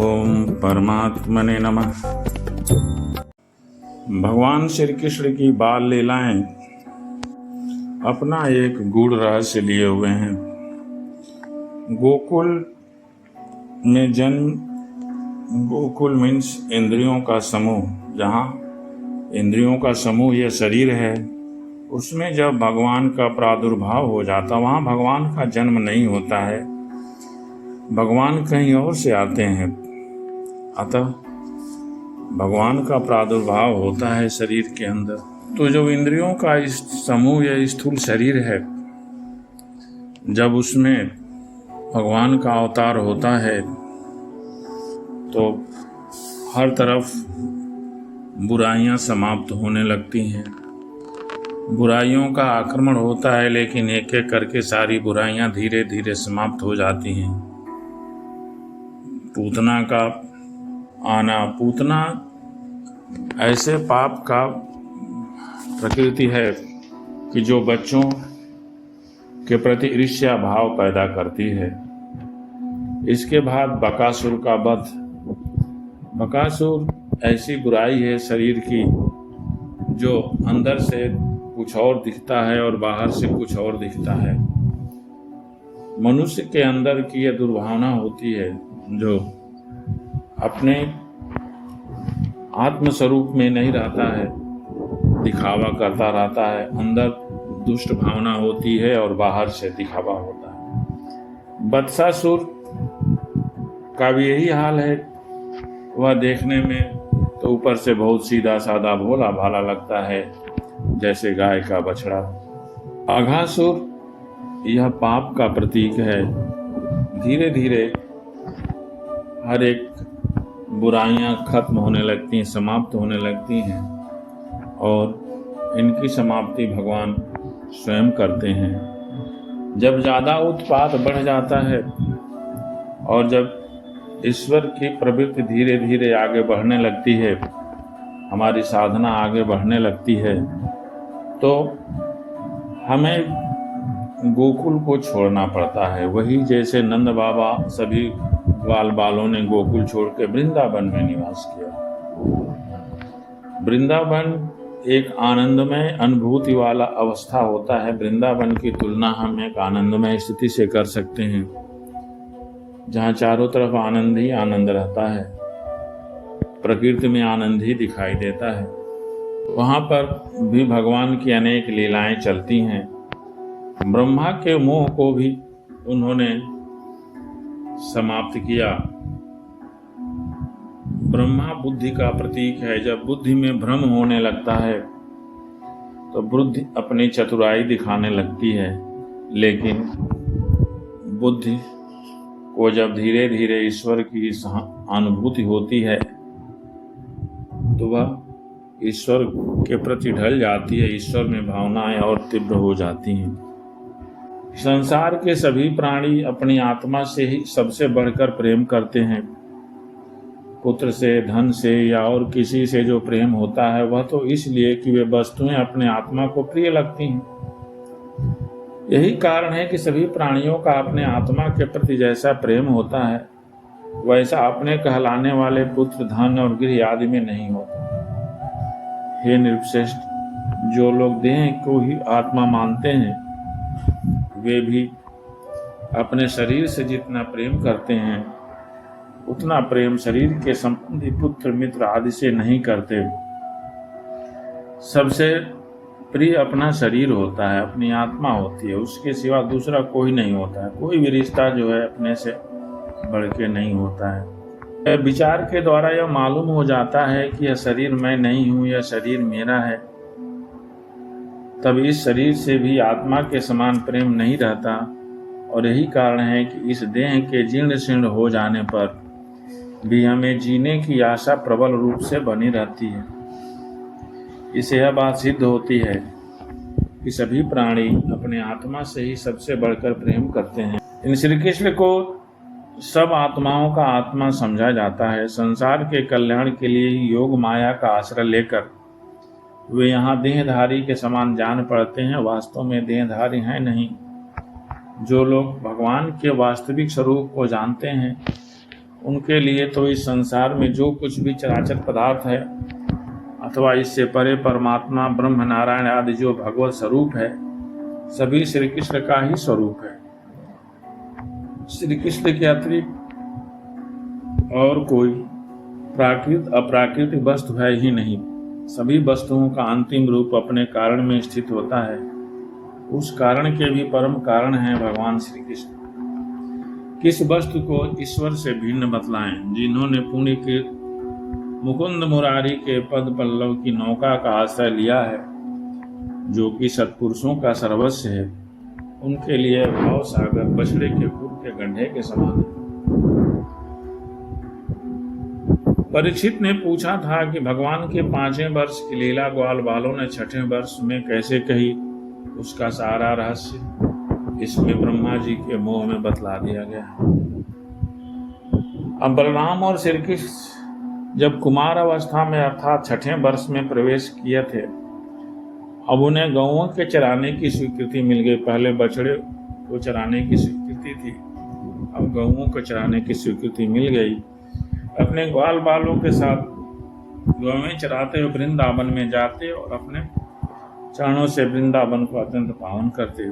ओम परमात्मने नमः। भगवान श्री कृष्ण की बाल लीलाएं अपना एक गूढ़ रहस्य लिए हुए हैं। गोकुल में जन्म, गोकुल मीन्स इंद्रियों का समूह। जहाँ इंद्रियों का समूह यह शरीर है, उसमें जब भगवान का प्रादुर्भाव हो जाता, वहाँ भगवान का जन्म नहीं होता है, भगवान कहीं और से आते हैं। अतः भगवान का प्रादुर्भाव होता है शरीर के अंदर। तो जो इंद्रियों का इस समूह या स्थूल शरीर है, जब उसमें भगवान का अवतार होता है तो हर तरफ बुराइयां समाप्त होने लगती हैं। बुराइयों का आक्रमण होता है, लेकिन एक एक करके सारी बुराइयां धीरे धीरे समाप्त हो जाती हैं। पूतना का आना, पूतना ऐसे पाप का प्रकृति है कि जो बच्चों के प्रति ईर्ष्या भाव पैदा करती है। इसके बाद बकासुर का वध। बकासुर ऐसी बुराई है शरीर की जो अंदर से कुछ और दिखता है और बाहर से कुछ और दिखता है। मनुष्य के अंदर की यह दुर्भावना होती है जो अपने आत्मस्वरूप में नहीं रहता है, दिखावा करता रहता है। अंदर दुष्ट भावना होती है और बाहर से दिखावा होता है। बत्सासुर का भी यही हाल है। वह देखने में तो ऊपर से बहुत सीधा साधा भोला भाला लगता है, जैसे गाय का बछड़ा। अघासुर यह पाप का प्रतीक है। धीरे धीरे हर एक बुराइयां खत्म होने लगती हैं, समाप्त होने लगती हैं, और इनकी समाप्ति भगवान स्वयं करते हैं। जब ज़्यादा उत्पात बढ़ जाता है और जब ईश्वर की प्रवृत्ति धीरे धीरे आगे बढ़ने लगती है, हमारी साधना आगे बढ़ने लगती है, तो हमें गोकुल को छोड़ना पड़ता है। वही जैसे नंद बाबा सभी बालों ने गोकुल छोड़ के वृंदावन में निवास किया। वृंदावन एक आनंदमय अनुभूति वाला अवस्था होता है। वृंदावन की तुलना हम एक आनंदमय स्थिति से कर सकते हैं, जहाँ चारों तरफ आनंद ही आनंद रहता है, प्रकृति में आनंद ही दिखाई देता है। वहाँ पर भी भगवान की अनेक लीलाएं चलती हैं। ब्रह्मा के मोह को भी उन्होंने समाप्त किया। ब्रह्मा बुद्धि का प्रतीक है। जब बुद्धि में भ्रम होने लगता है तो बुद्धि अपनी चतुराई दिखाने लगती है, लेकिन बुद्धि को जब धीरे धीरे ईश्वर की अनुभूति होती है तो वह ईश्वर के प्रति ढल जाती है। ईश्वर में भावनाएं और तीव्र हो जाती हैं। संसार के सभी प्राणी अपनी आत्मा से ही सबसे बढ़कर प्रेम करते हैं। पुत्र से, धन से या और किसी से जो प्रेम होता है, वह तो इसलिए कि वे वस्तुएं अपने आत्मा को प्रिय लगती हैं। यही कारण है कि सभी प्राणियों का अपने आत्मा के प्रति जैसा प्रेम होता है, वैसा अपने कहलाने वाले पुत्र, धन और गृह आदि में नहीं होता। हे नृपश्रेष्ठ, जो लोग देह को ही आत्मा मानते हैं, वे भी अपने शरीर से जितना प्रेम करते हैं, उतना प्रेम शरीर के संबंधी, पुत्र, मित्र आदि से नहीं करते। सबसे प्रिय अपना शरीर होता है, अपनी आत्मा होती है। उसके सिवा दूसरा कोई नहीं होता है। कोई भी रिश्ता जो है अपने से बढ़ के नहीं होता है। विचार के द्वारा यह मालूम हो जाता है कि यह शरीर मैं नहीं हूँ, यह शरीर मेरा है, तब इस शरीर से भी आत्मा के समान प्रेम नहीं रहता। और यही कारण है कि इस देह के जीर्ण शीर्ण हो जाने पर भी हमें जीने की आशा प्रबल रूप से बनी रहती है। इससे यह बात सिद्ध होती है कि सभी प्राणी अपने आत्मा से ही सबसे बढ़कर प्रेम करते हैं। इन श्री कृष्ण को सब आत्माओं का आत्मा समझा जाता है। संसार के कल्याण के लिए ही योग माया का आश्रय लेकर वे यहाँ देहधारी के समान जान पड़ते हैं। वास्तव में देहधारी हैं नहीं। जो लोग भगवान के वास्तविक स्वरूप को जानते हैं उनके लिए तो इस संसार में जो कुछ भी चराचर पदार्थ है अथवा इससे परे परमात्मा ब्रह्म नारायण आदि जो भगवत स्वरूप है, सभी श्री कृष्ण का ही स्वरूप है। श्री कृष्ण के अतिरिक्त और कोई प्राकृत अप्राकृतिक वस्तु है ही नहीं। सभी वस्तुओं का अंतिम रूप अपने कारण में स्थित होता है। उस कारण के भी परम कारण हैं भगवान श्री कृष्ण। किस वस्तु को ईश्वर से भिन्न बतलाएं? जिन्होंने पुण्य के मुकुंद मुरारी के पद पल्लव की नौका का आश्रय लिया है, जो कि सत्पुरुषों का सर्वस्व है, उनके लिए भाव सागर बछड़े के खुर के गड्ढे के समान है। परीक्षित ने पूछा था कि भगवान के 5वें वर्ष की लीला ग्वाल बालों ने 6ठे वर्ष में कैसे कही, उसका सारा रहस्य इसमें ब्रह्मा जी के मोह में बतला दिया गया। अब बलराम और श्री कृष्ण जब कुमार अवस्था में अर्थात 6ठे वर्ष में प्रवेश किए थे, अब उन्हें गौओं के चराने की स्वीकृति मिल गई। पहले बछड़े को चराने की स्वीकृति थी, अब गौओं को चराने की स्वीकृति मिल गई। अपने ग्वाल बालों के साथ गौवें चराते हुए वृंदावन में जाते और अपने चरणों से वृंदावन को अत्यंत पावन करते,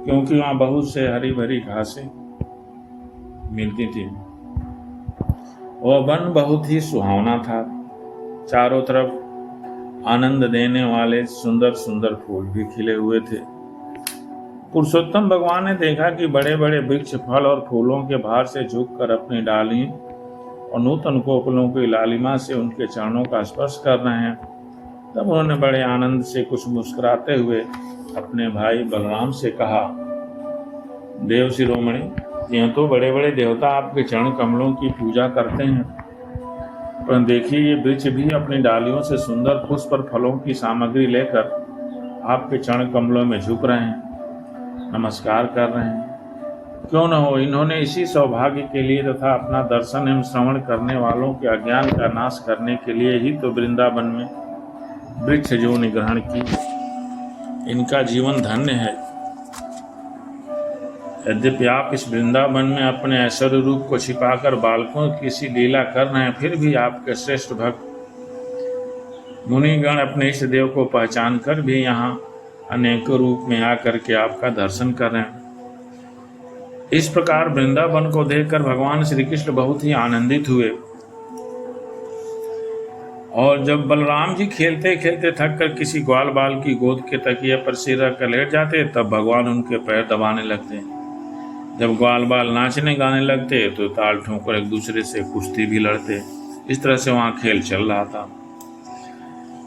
क्योंकि वहाँ बहुत से हरी भरी घासें मिलती थी। वह वन बहुत ही सुहावना था। चारों तरफ आनंद देने वाले सुंदर सुंदर फूल भी खिले हुए थे। पुरुषोत्तम भगवान ने देखा कि बड़े बड़े वृक्ष फल और फूलों के भार से झुककर अपनी डालियों और नूतन कोपलों की लालिमा से उनके चरणों का स्पर्श कर रहे हैं। तब उन्होंने बड़े आनंद से कुछ मुस्कुराते हुए अपने भाई बलराम से कहा, देव शिरोमणि, यह तो बड़े बड़े देवता आपके चरण कमलों की पूजा करते हैं, पर देखिए ये वृक्ष भी अपनी डालियों से सुंदर पुष्प और फलों की सामग्री लेकर आपके चरण कमलों में झुक रहे हैं, नमस्कार कर रहे हैं। क्यों न हो, इन्होंने इसी सौभाग्य के लिए तथा अपना दर्शन एवं श्रवण करने वालों के अज्ञान का नाश करने के लिए ही तो वृंदावन में वृक्ष जोनि ग्रहण की। इनका जीवन धन्य है। यद्यपि आप इस वृंदावन में अपने ऐश्वर्य रूप को छिपाकर बालकों की सी लीला कर रहे हैं, फिर भी आपके श्रेष्ठ भक्त मुनिगण अपने इष्ट देव को पहचान कर भी यहाँ अनेकों रूप में आकर के आपका दर्शन कर रहे हैं। इस प्रकार वृंदावन को देखकर भगवान श्री कृष्ण बहुत ही आनंदित हुए। और जब बलराम जी खेलते खेलते थक कर किसी ग्वाल बाल की गोद के तकिए पर सिर रखकर लेट जाते, तब भगवान उनके पैर दबाने लगते। जब ग्वाल बाल नाचने गाने लगते तो ताल ठोंकर एक दूसरे से कुश्ती भी लड़ते। इस तरह से वहाँ खेल चल रहा था।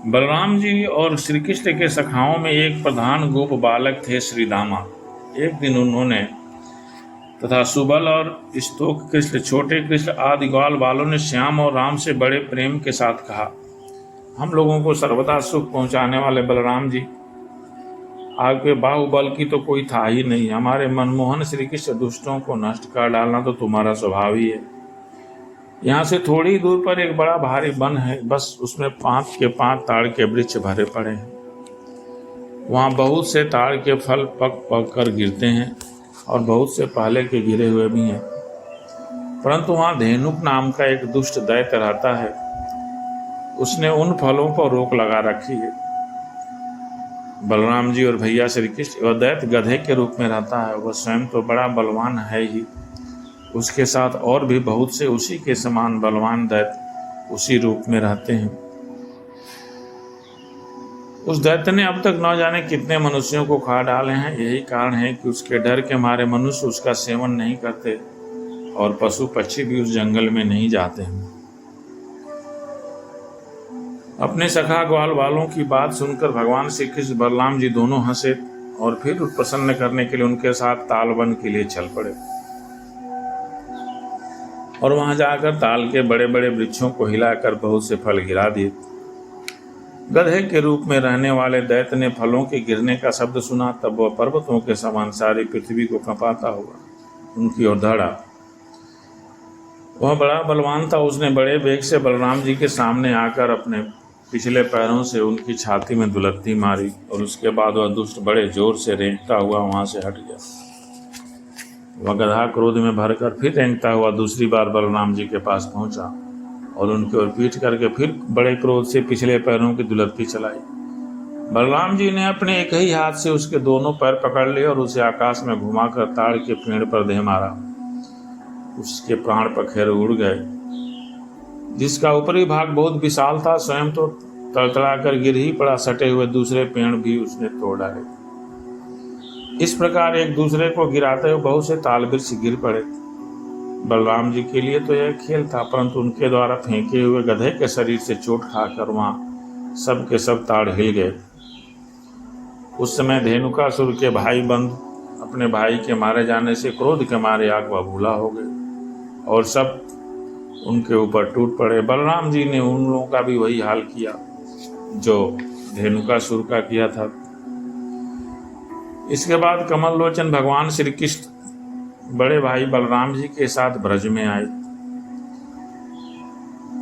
बलराम जी और श्री कृष्ण के सखाओं में एक प्रधान गोप बालक थे, श्री दामा। एक दिन उन्होंने तथा सुबल और स्तोक कृष्ण, छोटे कृष्ण आदि ग्वाल बालों ने श्याम और राम से बड़े प्रेम के साथ कहा, हम लोगों को सर्वदा सुख पहुंचाने वाले बलराम जी, आपके बाहुबल की तो कोई था ही नहीं। हमारे मनमोहन श्री कृष्ण दुष्टों को नष्ट कर डालना तो तुम्हारा स्वभाव ही है। यहाँ से थोड़ी दूर पर एक बड़ा भारी वन है, बस उसमें 5 के 5 ताड़ के वृक्ष भरे पड़े हैं। वहाँ बहुत से ताड़ के फल पक पक कर गिरते हैं और बहुत से पहले के गिरे हुए भी हैं, परंतु वहाँ धेनुक नाम का एक दुष्ट दैत्य रहता है। उसने उन फलों पर रोक लगा रखी है। बलराम जी और भैया श्री कृष्ण, वह दैत्य गधे के रूप में रहता है। वह स्वयं तो बड़ा बलवान है ही, उसके साथ और भी बहुत से उसी के समान बलवान दैत्य उसी रूप में रहते हैं। उस दैत्य ने अब तक न जाने कितने मनुष्यों को खा डाले हैं। यही कारण है कि उसके डर के मारे मनुष्य उसका सेवन नहीं करते और पशु पक्षी भी उस जंगल में नहीं जाते हैं। अपने सखा ग्वाल वालों की बात सुनकर भगवान श्री कृष्ण बलराम जी दोनों हंसे और फिर प्रसन्न करने के लिए उनके साथ तालवन के लिए चल पड़े और वहां जाकर ताल के बड़े बड़े वृक्षों को हिलाकर बहुत से फल गिरा दिए। गधे के रूप में रहने वाले दैत्य ने फलों के गिरने का शब्द सुना, तब वह पर्वतों के समान सारी पृथ्वी को कंपाता हुआ उनकी ओर दौड़ा। वह बड़ा बलवान था। उसने बड़े वेग से बलराम जी के सामने आकर अपने पिछले पैरों से उनकी छाती में दुलत्ती मारी और उसके बाद वह दुष्ट बड़े जोर से रेंगता हुआ वहां से हट गया। वह गधा क्रोध में भरकर फिर रेंगता हुआ दूसरी बार बलराम जी के पास पहुंचा और उनकी ओर पीठ करके फिर बड़े क्रोध से पिछले पैरों की दुलत्ती चलाई। बलराम जी ने अपने एक ही हाथ से उसके दोनों पैर पकड़ लिए और उसे आकाश में घुमाकर ताड़ के पेड़ पर दे मारा। उसके प्राण पखेरु उड़ गए, जिसका ऊपरी भाग बहुत विशाल था, स्वयं तो तड़तड़ा कर गिर ही पड़ा। सटे हुए दूसरे पेड़ भी उसने तोड़ डाले। इस प्रकार एक दूसरे को गिराते हुए बहुत से तालवृक्ष गिर पड़े। बलराम जी के लिए तो यह खेल था, परंतु उनके द्वारा फेंके हुए गधे के शरीर से चोट खाकर वहां सब के सब ताड़ हिल गए। उस समय धेनुकासुर के भाई बंद अपने भाई के मारे जाने से क्रोध के मारे आग बबूला हो गए और सब उनके ऊपर टूट पड़े। बलराम जी ने उन लोगों का भी वही हाल किया जो धेनुकासुर का किया था। इसके बाद कमल लोचन भगवान श्री कृष्ण बड़े भाई बलराम जी के साथ ब्रज में आए।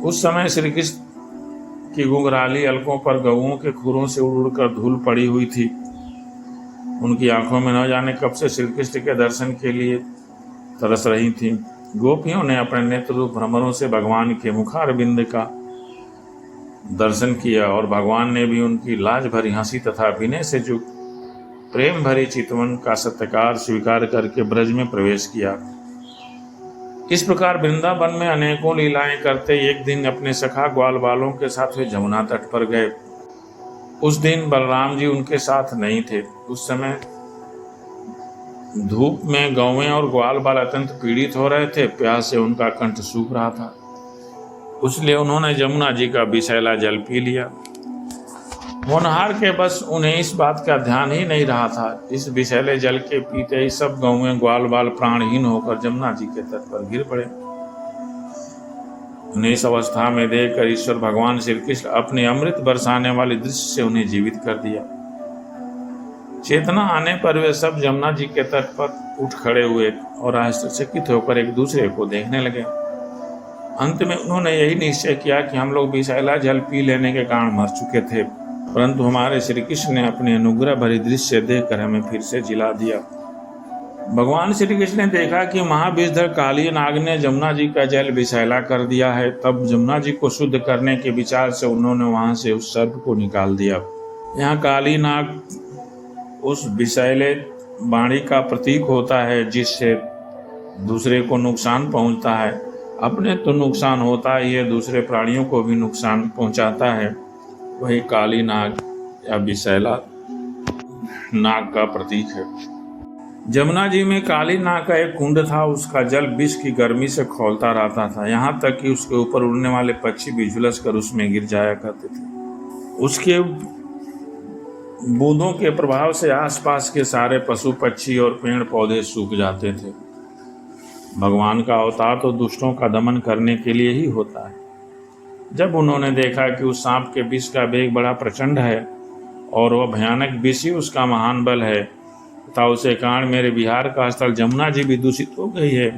उस समय श्री कृष्ण की घुंघराली अलकों पर गऊओं के खुरों से उड़ उड़कर धूल पड़ी हुई थी। उनकी आंखों में न जाने कब से श्री कृष्ण के दर्शन के लिए तरस रही थीं। गोपियों ने अपने नेत्र रूप भ्रमरों से भगवान के मुखारविंद का दर्शन किया और भगवान ने भी उनकी लाज भरी हंसी तथा विनय से युक्त प्रेम भरी चितवन का सत्कार स्वीकार करके ब्रज में प्रवेश किया। इस प्रकार वृंदावन में अनेकों लीलाएं करते एक दिन अपने सखा ग्वाल बालों के साथ वे जमुना तट पर गए। उस दिन बलराम जी उनके साथ नहीं थे। उस समय धूप में गौवें और ग्वाल बाल अत्यंत पीड़ित हो रहे थे। प्यास से उनका कंठ सूख रहा था, इसलिए उन्होंने जमुना जी का विषैला जल पी लिया। होनहार के बस उन्हें इस बात का ध्यान ही नहीं रहा था। इस विषैले जल के पीते ही सब गौवें ग्वाल बाल प्राणहीन होकर जमुना जी के तट पर गिर पड़े। उन्हें इस अवस्था में देखकर ईश्वर भगवान श्री कृष्ण अपने अमृत बरसाने वाले दृश्य से उन्हें जीवित कर दिया। चेतना आने पर वे सब जमुना जी के तट पर उठ खड़े हुए और आश्चर्यचकित होकर एक दूसरे को देखने लगे। अंत में उन्होंने यही निश्चय किया कि हम लोग विषैला जल पी लेने के कारण मर चुके थे, परंतु हमारे श्री कृष्ण ने अपने अनुग्रह भरी दृश्य देखकर हमें फिर से जिला दिया। भगवान श्री कृष्ण ने देखा कि महाविषधर काली नाग ने जमुना जी का जल विषैला कर दिया है। तब जमुना जी को शुद्ध करने के विचार से उन्होंने वहां से उस सर्प को निकाल दिया। यहाँ काली नाग उस विषैले वाणी का प्रतीक होता है जिससे दूसरे को नुकसान पहुंचता है। अपने तो नुकसान होता ही है, दूसरे प्राणियों को भी नुकसान पहुंचाता है। वही काली नाग या विषैला नाग का प्रतीक है। जमुना जी में काली नाग का एक कुंड था। उसका जल विष की गर्मी से खौलता रहता था, यहाँ तक कि उसके ऊपर उड़ने वाले पक्षी भी झुलस कर उसमें गिर जाया करते थे। उसके बूंदों के प्रभाव से आसपास के सारे पशु पक्षी और पेड़ पौधे सूख जाते थे। भगवान का अवतार तो दुष्टों का दमन करने के लिए ही होता है। जब उन्होंने देखा कि उस सांप के विष का वेग बड़ा प्रचंड है और वह भयानक विष ही उसका महान बल है तथा उसे कारण मेरे विहार का स्थल जमुना जी भी दूषित हो गई है,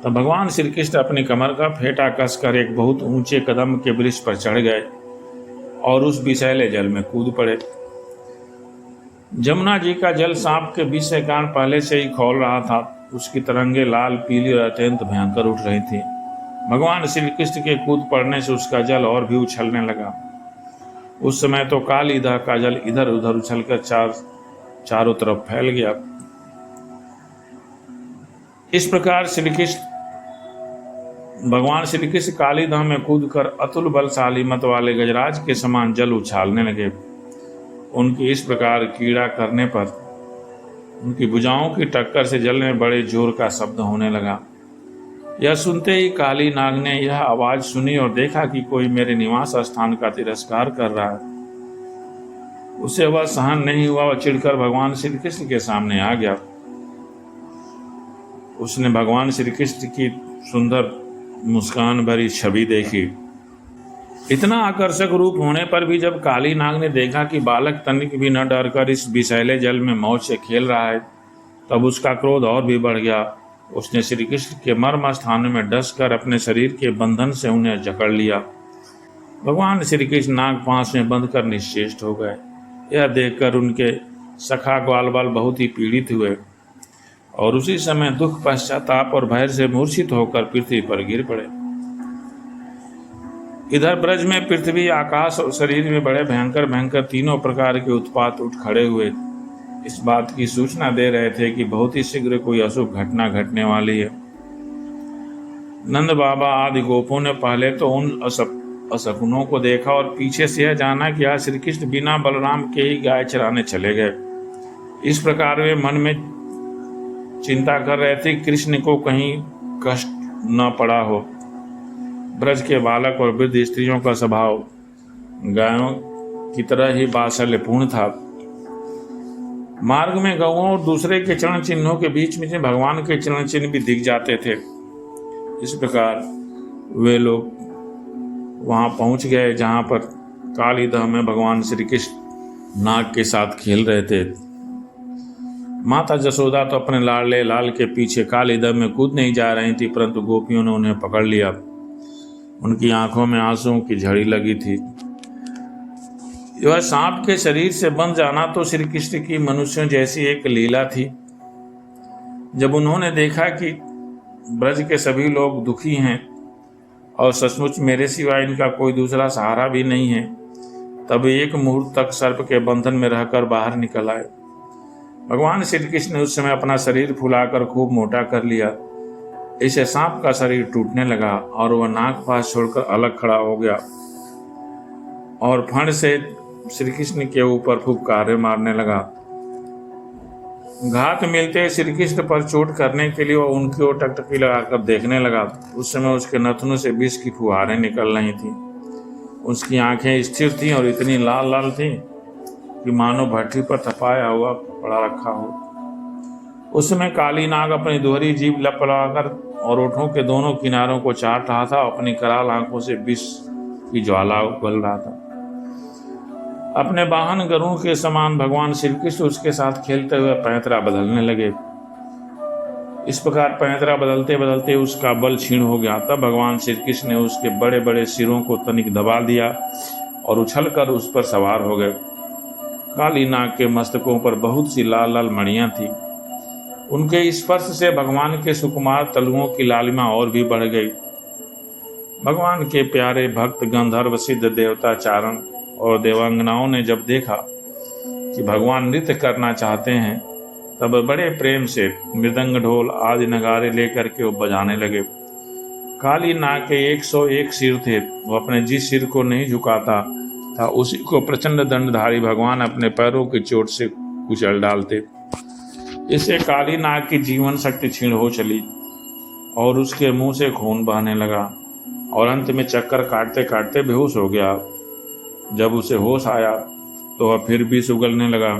तब भगवान श्री कृष्ण अपनी कमर का फेंटा कसकर एक बहुत ऊंचे कदम के वृक्ष पर चढ़ गए और उस विषैले जल में कूद पड़े। जमुना जी का जल सांप के विष के कारण पहले से ही खौल रहा था। उसकी तरंगे लाल पीली और अत्यंत भयंकर उठ रही थी। भगवान श्री कृष्ण के कूद पड़ने से उसका जल और भी उछलने लगा। उस समय तो कालीधा का जल इधर उधर उछलकर चारों तरफ फैल गया। इस प्रकार भगवान श्री कृष्ण कालीधा में कूदकर अतुल बलशाली मत वाले गजराज के समान जल उछालने लगे। उनकी इस प्रकार कीड़ा करने पर उनकी भुजाओं की टक्कर से जल में बड़े जोर का शब्द होने लगा। यह सुनते ही काली नाग ने यह आवाज सुनी और देखा कि कोई मेरे निवास स्थान का तिरस्कार कर रहा है। उसे वह सहन नहीं हुआ। वह चिढ़कर भगवान श्री कृष्ण के सामने आ गया। उसने भगवान श्री कृष्ण की सुंदर मुस्कान भरी छवि देखी। इतना आकर्षक रूप होने पर भी जब काली नाग ने देखा कि बालक तनिक भी न डरकर इस विषैले जल में मौज से खेल रहा है, तब उसका क्रोध और भी बढ़ गया। उसने श्री कृष्ण के मर्म स्थानों में डसकर अपने शरीर के बंधन से उन्हें जकड़ लिया। भगवान श्री कृष्ण नाग पांस में बंध कर निश्चेष्ट हो गए। यह देखकर उनके सखा ग्वाल बाल बहुत ही पीड़ित हुए। और उसी समय दुख, पश्चाताप और भय से मूर्छित होकर पृथ्वी पर गिर पड़े। इधर ब्रज में पृथ्वी, आकाश और शरीर में बड़े भयंकर भयंकर तीनों प्रकार के उत्पात उठ खड़े हुए इस बात की सूचना दे रहे थे कि बहुत ही शीघ्र कोई अशुभ घटना घटने वाली है। नंद बाबा आदि गोपों ने पहले तो उन असकुनों को देखा और पीछे से यह जाना कि आज श्री कृष्ण बिना बलराम के ही गाय चराने चले गए। इस प्रकार वे मन में चिंता कर रहे थे कृष्ण को कहीं कष्ट न पड़ा हो। ब्रज के बालक और वृद्ध स्त्रियों का स्वभाव गायों की तरह ही वात्सल्यपूर्ण था। मार्ग में गौओं और दूसरे के चरण चिन्हों के बीच में भगवान के चरण चिन्ह भी दिख जाते थे। इस प्रकार वे लोग वहां पहुंच गए जहां पर कालीदह में भगवान श्री कृष्ण नाग के साथ खेल रहे थे। माता जसोदा तो अपने लाडले लाल के पीछे कालीदह में कूद नहीं जा रही थी, परंतु गोपियों ने उन्हें पकड़ लिया। उनकी आंखों में आंसुओं की झड़ी लगी थी। यह सांप के शरीर से बन जाना तो श्री कृष्ण की मनुष्यों जैसी एक लीला थी। जब उन्होंने देखा कि ब्रज के सभी लोग दुखी हैं और सचमुच मेरे सिवा इनका कोई दूसरा सहारा भी नहीं है, तब एक मुहूर्त तक सर्प के बंधन में रहकर बाहर निकल आए। भगवान श्री कृष्ण ने उस समय अपना शरीर फुलाकर खूब मोटा कर लिया। इसे सांप का शरीर टूटने लगा और वह नाग पास छोड़कर अलग खड़ा हो गया और फण से श्री कृष्ण के ऊपर फुफकारे मारने लगा। घात मिलते श्री कृष्ण पर चोट करने के लिए वह उनकी ओर टकटकी लगाकर देखने लगा। उस समय उसके नथनों से विष की फुहारें निकल रही थीं। उसकी आंखें स्थिर थीं और इतनी लाल लाल थीं कि मानो भट्टी पर तपाया हुआ पड़ा रखा हो। उस समय काली नाग अपनी दोहरी जीभ लपलाकर और ओठों के दोनों किनारों को चाट रहा था। अपनी कराल आंखों से विष की ज्वाला उगल रहा था। अपने वाहन गरुड़ के समान भगवान श्री कृष्ण उसके साथ खेलते हुए पैंतरा बदलने लगे। इस प्रकार पैंतरा बदलते बदलते उसका बल क्षीण हो गया। तब भगवान श्री कृष्ण ने उसके बड़े बड़े सिरों को तनिक दबा दिया और उछलकर उस पर सवार हो गए। काली नाग के मस्तकों पर बहुत सी लाल लाल मणियां थी। उनके स्पर्श से भगवान के सुकुमार तलुओं की लालिमा और भी बढ़ गई। भगवान के प्यारे भक्त गंधर्व, सिद्ध देवता, चारण और देवांगनाओं ने जब देखा कि भगवान नृत्य करना चाहते हैं, तब बड़े प्रेम से मृदंग, ढोल आदि नगारे लेकर के वो बजाने लगे। काली नाग के 101 सिर थे। वो अपने जिस सिर को नहीं झुकाता था उसी को प्रचंड दंडधारी भगवान अपने पैरों की चोट से कुचल डालते। इससे काली नाग की जीवन शक्ति क्षीण हो चली और उसके मुंह से खून बहने लगा और अंत में चक्कर काटते काटते बेहोश हो गया। जब उसे होश आया तो वह फिर भी उगलने लगा।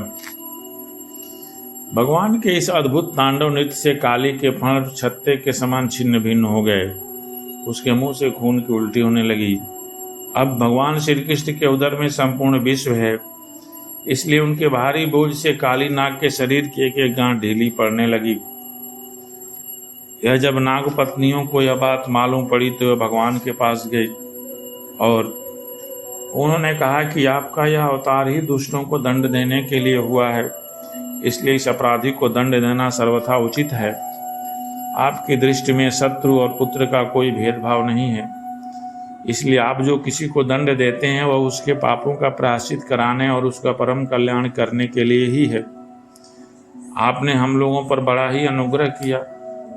भगवान के इस अद्भुत तांडव नृत्य से काली के फण छत्ते के समान छिन्न भिन्न हो गए। उसके मुंह से खून की उल्टी होने लगी। अब भगवान श्री कृष्ण के उदर में संपूर्ण विश्व है, इसलिए उनके भारी बोझ से काली नाग के शरीर की एक एक गांठ ढीली पड़ने लगी। यह जब नाग पत्नियों को यह बात मालूम पड़ी तो वह भगवान के पास गई और उन्होंने कहा कि आपका यह अवतार ही दुष्टों को दंड देने के लिए हुआ है, इसलिए इस अपराधी को दंड देना सर्वथा उचित है। आपकी दृष्टि में शत्रु और पुत्र का कोई भेदभाव नहीं है, इसलिए आप जो किसी को दंड देते हैं वह उसके पापों का प्रायश्चित कराने और उसका परम कल्याण करने के लिए ही है। आपने हम लोगों पर बड़ा ही अनुग्रह किया।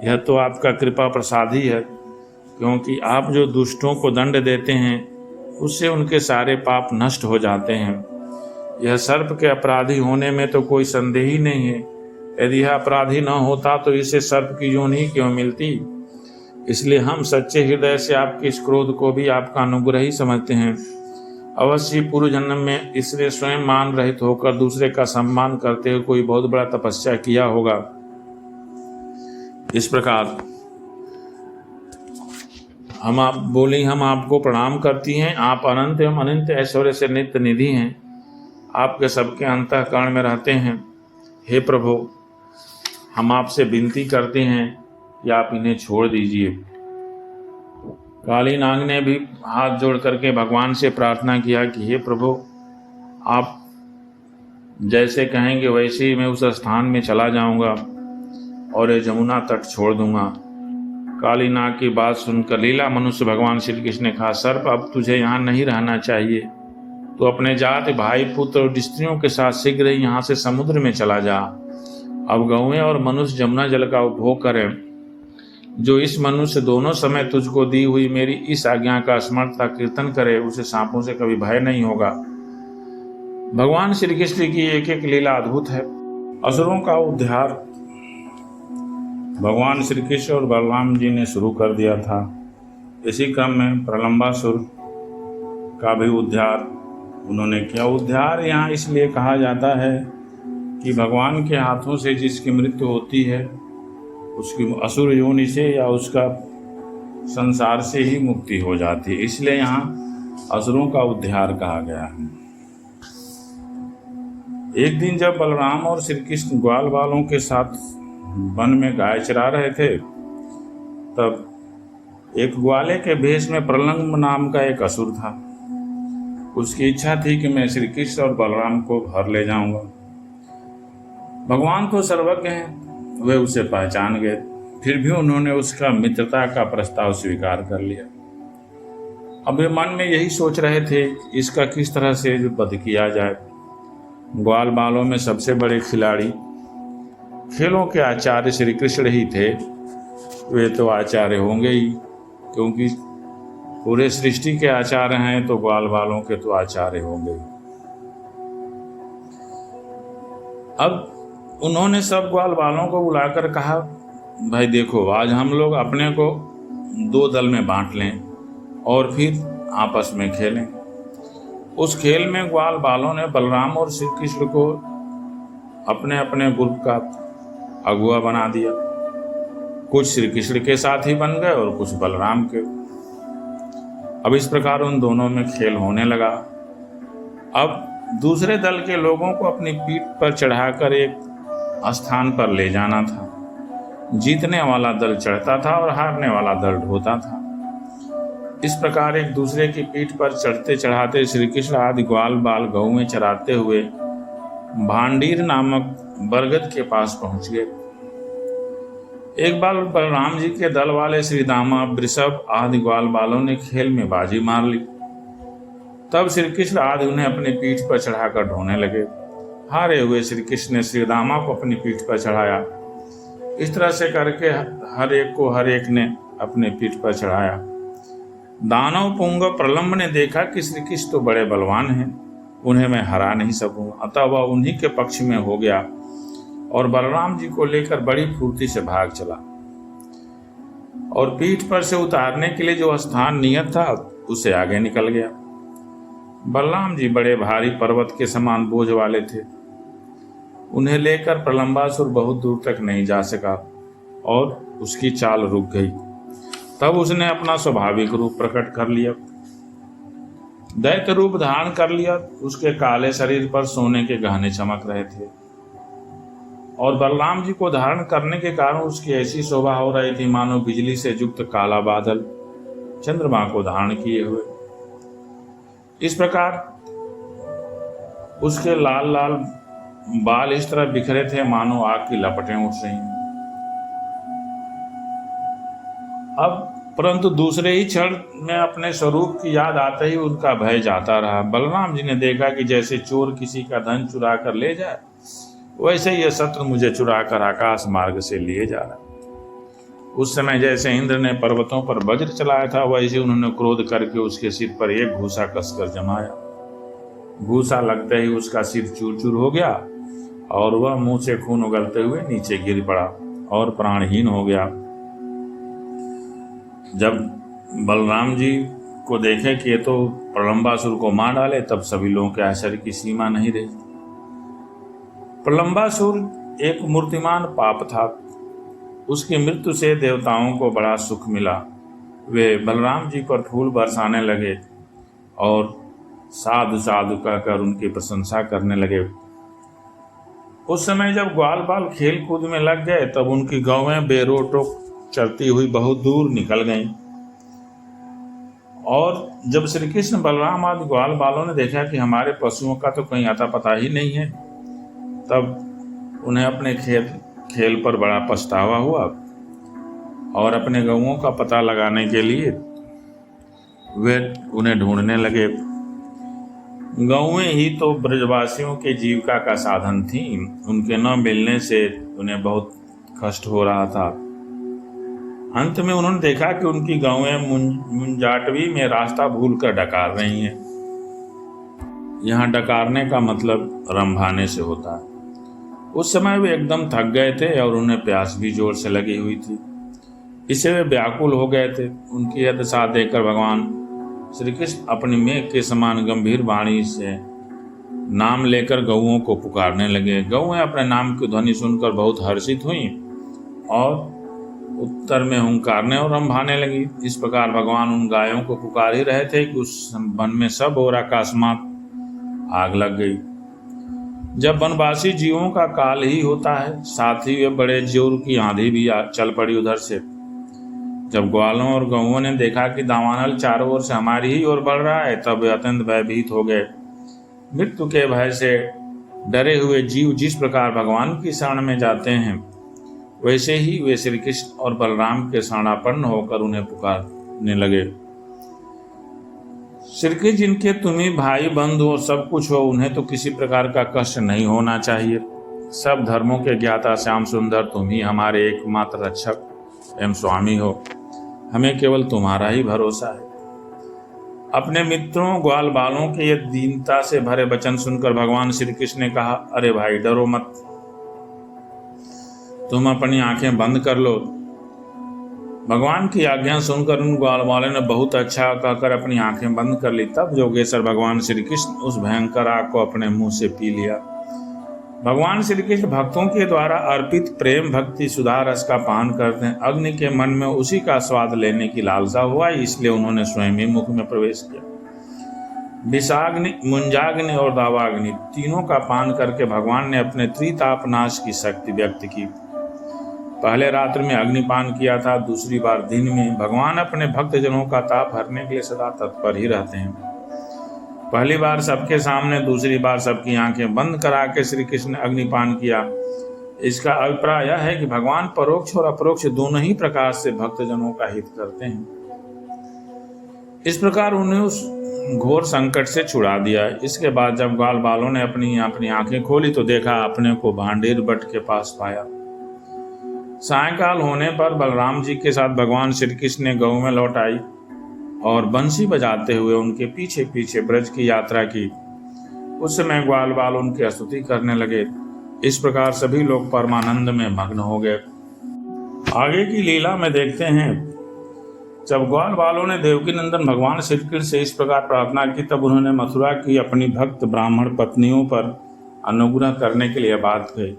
यह तो आपका कृपा प्रसाद ही है, क्योंकि आप जो दुष्टों को दंड देते हैं उससे उनके सारे पाप नष्ट हो जाते हैं। यह सर्प के अपराधी होने में तो कोई संदेह ही नहीं है। यदि यह अपराधी न होता तो इसे सर्प की योनि क्यों मिलती। इसलिए हम सच्चे हृदय से आपके इस क्रोध को भी आपका अनुग्रह ही समझते हैं। अवश्य पूर्व जन्म में इसने स्वयं मान रहित होकर दूसरे का सम्मान करते हुए कोई बहुत बड़ा तपस्या किया होगा। इस प्रकार हम आपको प्रणाम करती हैं। आप अनंत एवं अनंत ऐश्वर्य से नित्य निधि हैं। आपके सबके अंतःकरण में रहते हैं। हे प्रभु, हम आपसे विनती करते हैं कि आप इन्हें छोड़ दीजिए। काली नाग ने भी हाथ जोड़ करके भगवान से प्रार्थना किया कि हे प्रभु, आप जैसे कहेंगे वैसे ही मैं उस स्थान में चला जाऊंगा। और ये जमुना तट छोड़ दूंगा। काली नाग की बात सुनकर लीला मनुष्य भगवान श्री कृष्ण ने कहा, सर्प अब तुझे यहाँ नहीं रहना चाहिए, तू अपने जाति भाई पुत्र और स्त्रियों के साथ शीघ्र ही यहाँ से समुद्र में चला जा। अब गौएं और मनुष्य जमुना जल का उपभोग करें। जो इस मनुष्य दोनों समय तुझको दी हुई मेरी इस आज्ञा का स्मरणता कीर्तन करे, उसे सांपों से कभी भय नहीं होगा। भगवान श्री कृष्ण की एक एक लीला अद्भुत है। असुरों का उद्धार भगवान श्री कृष्ण और बलराम जी ने शुरू कर दिया था। इसी क्रम में प्रलंबासुर का भी उद्धार उन्होंने किया। उद्धार यहाँ इसलिए कहा जाता है कि भगवान के हाथों से जिसकी मृत्यु होती है उसकी असुर योनि से या उसका संसार से ही मुक्ति हो जाती है, इसलिए यहाँ असुरों का उद्धार कहा गया है। एक दिन जब बलराम और श्री कृष्ण ग्वाल बालों के साथ वन में गाय चरा रहे थे, तब एक ग्वाले के भेष में प्रलंब नाम का एक असुर था। उसकी इच्छा थी कि मैं श्री कृष्ण और बलराम को घर ले जाऊंगा। भगवान तो सर्वज्ञ हैं, वे उसे पहचान गए, फिर भी उन्होंने उसका मित्रता का प्रस्ताव स्वीकार कर लिया। अब वे मन में यही सोच रहे थे इसका किस तरह से वध किया जाए। ग्वाल बालों में सबसे बड़े खिलाड़ी, खेलों के आचार्य श्री कृष्ण ही थे। वे तो आचार्य होंगे ही, क्योंकि पूरे सृष्टि के आचार्य हैं, तो ग्वाल बालों के तो आचार्य होंगे ही। अब उन्होंने सब ग्वाल बालों को बुलाकर कहा, भाई देखो, आज हम लोग अपने को दो दल में बांट लें और फिर आपस में खेलें। उस खेल में ग्वाल बालों ने बलराम और श्री कृष्ण को अपने अपने ग्रुप का अगुआ बना दिया। कुछ श्री कृष्ण के साथ ही बन गए और कुछ बलराम के। अब इस प्रकार उन दोनों में खेल होने लगा। अब दूसरे दल के लोगों को अपनी पीठ पर चढ़ाकर एक स्थान पर ले जाना था। जीतने वाला दल चढ़ता था और हारने वाला दल ढोता था। इस प्रकार एक दूसरे की पीठ पर चढ़ते चढ़ाते श्री कृष्ण आदि ग्वाल बाल गौएं चराते हुए भांडीर नामक बरगद के पास पहुंच गए। एक बार बलराम जी के दल वाले श्री दामा, वृषभ आदि ग्वाल बालों ने खेल में बाजी मार ली। तब श्री कृष्ण आदि उन्हें अपनी पीठ पर चढ़ाकर ढोने लगे। हारे हुए श्री कृष्ण ने श्री दामा को अपनी पीठ पर चढ़ाया। इस तरह से करके हर एक ने अपने पीठ पर चढ़ाया। दानव पुंग प्रलंब ने देखा कि श्री कृष्ण तो बड़े बलवान हैं, उन्हें मैं हरा नहीं सकूंगा, अतः वह उन्हीं के पक्ष में हो गया और बलराम जी को लेकर बड़ी फुर्ती से भाग चला और पीठ पर से उतारने के लिए जो स्थान नियत था उसे आगे निकल गया। बलराम जी बड़े भारी पर्वत के समान बोझ वाले थे। उन्हें लेकर प्रलंबासुर बहुत दूर तक नहीं जा सका और उसकी चाल रुक गई। तब उसने अपना स्वाभाविक रूप प्रकट कर लिया, दैत्य रूप धारण कर लिया। उसके काले शरीर पर सोने के गहने चमक रहे थे और बलराम जी को धारण करने के कारण उसकी ऐसी शोभा हो रही थी मानो बिजली से युक्त काला बादल चंद्रमा को धारण किए हुए। इस प्रकार उसके लाल लाल बाल इस तरह बिखरे थे मानो आग की लपटें उठ रही हैं। अब परंतु दूसरे ही क्षण में अपने स्वरूप की याद आते ही उनका भय जाता रहा। बलराम जी ने देखा कि जैसे चोर किसी का धन चुरा कर ले जाए, वैसे यह शत्रु मुझे चुरा कर आकाश मार्ग से लिए जा रहा। उस समय जैसे इंद्र ने पर्वतों पर वज्र चलाया था, वैसे उन्होंने क्रोध करके उसके सिर पर एक घूसा कसकर जमाया। घूसा लगते ही उसका सिर चूर चूर हो गया और वह मुंह से खून उगलते हुए नीचे गिर पड़ा और प्राणहीन हो गया। जब बलराम जी को देखे कि ये तो प्रलंबासुर को मार डाले, तब सभी लोगों के आश्चर्य की सीमा नहीं रही। प्रलंबासुर एक मूर्तिमान पाप था। उसकी मृत्यु से देवताओं को बड़ा सुख मिला। वे बलराम जी पर फूल बरसाने लगे और साधु साधु कहकर उनकी प्रशंसा करने लगे। उस समय जब ग्वाल बाल खेल कूद में लग गए, तब उनकी गौएं बेरोटो चरती हुई बहुत दूर निकल गईं। और जब श्री कृष्ण बलराम आदि ग्वाल बालों ने देखा कि हमारे पशुओं का तो कहीं आता पता ही नहीं है, तब उन्हें अपने खेल पर बड़ा पछतावा हुआ और अपने गौओं का पता लगाने के लिए वे उन्हें ढूंढने लगे। गौएं ही तो ब्रजवासियों के जीविका का साधन थी। उनके न मिलने से उन्हें बहुत कष्ट हो रहा था। अंत में उन्होंने देखा कि उनकी गौएं मुंजाटवी में रास्ता भूलकर डकार रही हैं। यहाँ डकारने का मतलब रंभाने से होता है। उस समय वे एकदम थक गए थे और उन्हें प्यास भी जोर से लगी हुई थी। इससे वे व्याकुल हो गए थे। उनकी यह दशा देखकर भगवान श्री कृष्ण अपनी मेघ के समान गंभीर वाणी से नाम लेकर गौओं को पुकारने लगे। गौएं अपने नाम की ध्वनि सुनकर बहुत हर्षित हुईं और उत्तर में हुंकारने और रंभाने लगी। इस प्रकार भगवान उन गायों को पुकार ही रहे थे कि उस वन में सब ओर अकस्मात आग लग गई। जब वनवासी जीवों का काल ही होता है, साथ ही वे बड़े जोर की आंधी भी चल पड़ी उधर से। जब ग्वालों और गौओं ने देखा कि दावानल चारों ओर से हमारी ही ओर बढ़ रहा है, तब वे अत्यंत भयभीत हो गए। मृत्यु के भय से डरे हुए जीव जिस प्रकार भगवान की शरण में जाते हैं, वैसे ही वे श्री कृष्ण और बलराम के शरणापन्न होकर उन्हें पुकारने लगे। श्री कृष्ण जिनके तुम्ही भाई बंधु और सब कुछ हो, उन्हें तो किसी प्रकार का कष्ट नहीं होना चाहिए। सब धर्मों के ज्ञाता श्याम सुंदर तुम ही हमारे एकमात्र रक्षक एवं स्वामी हो। हमें केवल तुम्हारा ही भरोसा है। अपने मित्रों ग्वाल बालों के ये दीनता से भरे वचन सुनकर भगवान श्री कृष्ण ने कहा, अरे भाई डरो मत, तुम अपनी आंखें बंद कर लो। भगवान की आज्ञा सुनकर उन ग्वाल वालों ने बहुत अच्छा कहकर अपनी आंखें बंद कर ली। तब योगेश्वर भगवान श्री कृष्ण उस भयंकर आग को अपने मुंह से पी लिया। भगवान श्री कृष्ण भक्तों के द्वारा अर्पित प्रेम भक्ति सुधा रस का पान करते हैं। अग्नि के मन में उसी का स्वाद लेने की लालसा हुआ, इसलिए उन्होंने स्वयं ही मुख में प्रवेश किया। विषाग्नि, मुंजाग्नि और दावाग्नि तीनों का पान करके भगवान ने अपने त्रितापनाश की शक्ति व्यक्त की। पहले रात्र में अग्निपान किया था, दूसरी बार दिन में। भगवान अपने भक्तजनों का ताप हरने के लिए सदा तत्पर ही रहते हैं। पहली बार सबके सामने, दूसरी बार सबकी आंखें बंद करा के श्री कृष्ण ने अग्निपान किया। इसका अभिप्राय यह है कि भगवान परोक्ष और अपरोक्ष दोनों ही प्रकार से भक्तजनों का हित करते हैं। इस प्रकार उन्हें उस घोर संकट से छुड़ा दिया। इसके बाद जब ग्वाल बालों ने अपनी आंखें खोली तो देखा अपने को भांडेर बट के पास पाया। सायंकाल होने पर बलराम जी के साथ भगवान श्री कृष्ण ने गौ में लौट आई और बंसी बजाते हुए उनके पीछे पीछे ब्रज की यात्रा की। उस समय ग्वाल बाल उनकी स्तुति करने लगे। इस प्रकार सभी लोग परमानंद में मग्न हो गए। आगे की लीला में देखते हैं, जब ग्वाल बालों ने देवकी नंदन भगवान श्री कृष्ण से इस प्रकार प्रार्थना की, तब उन्होंने मथुरा की अपनी भक्त ब्राह्मण पत्नियों पर अनुग्रह करने के लिए बात कही।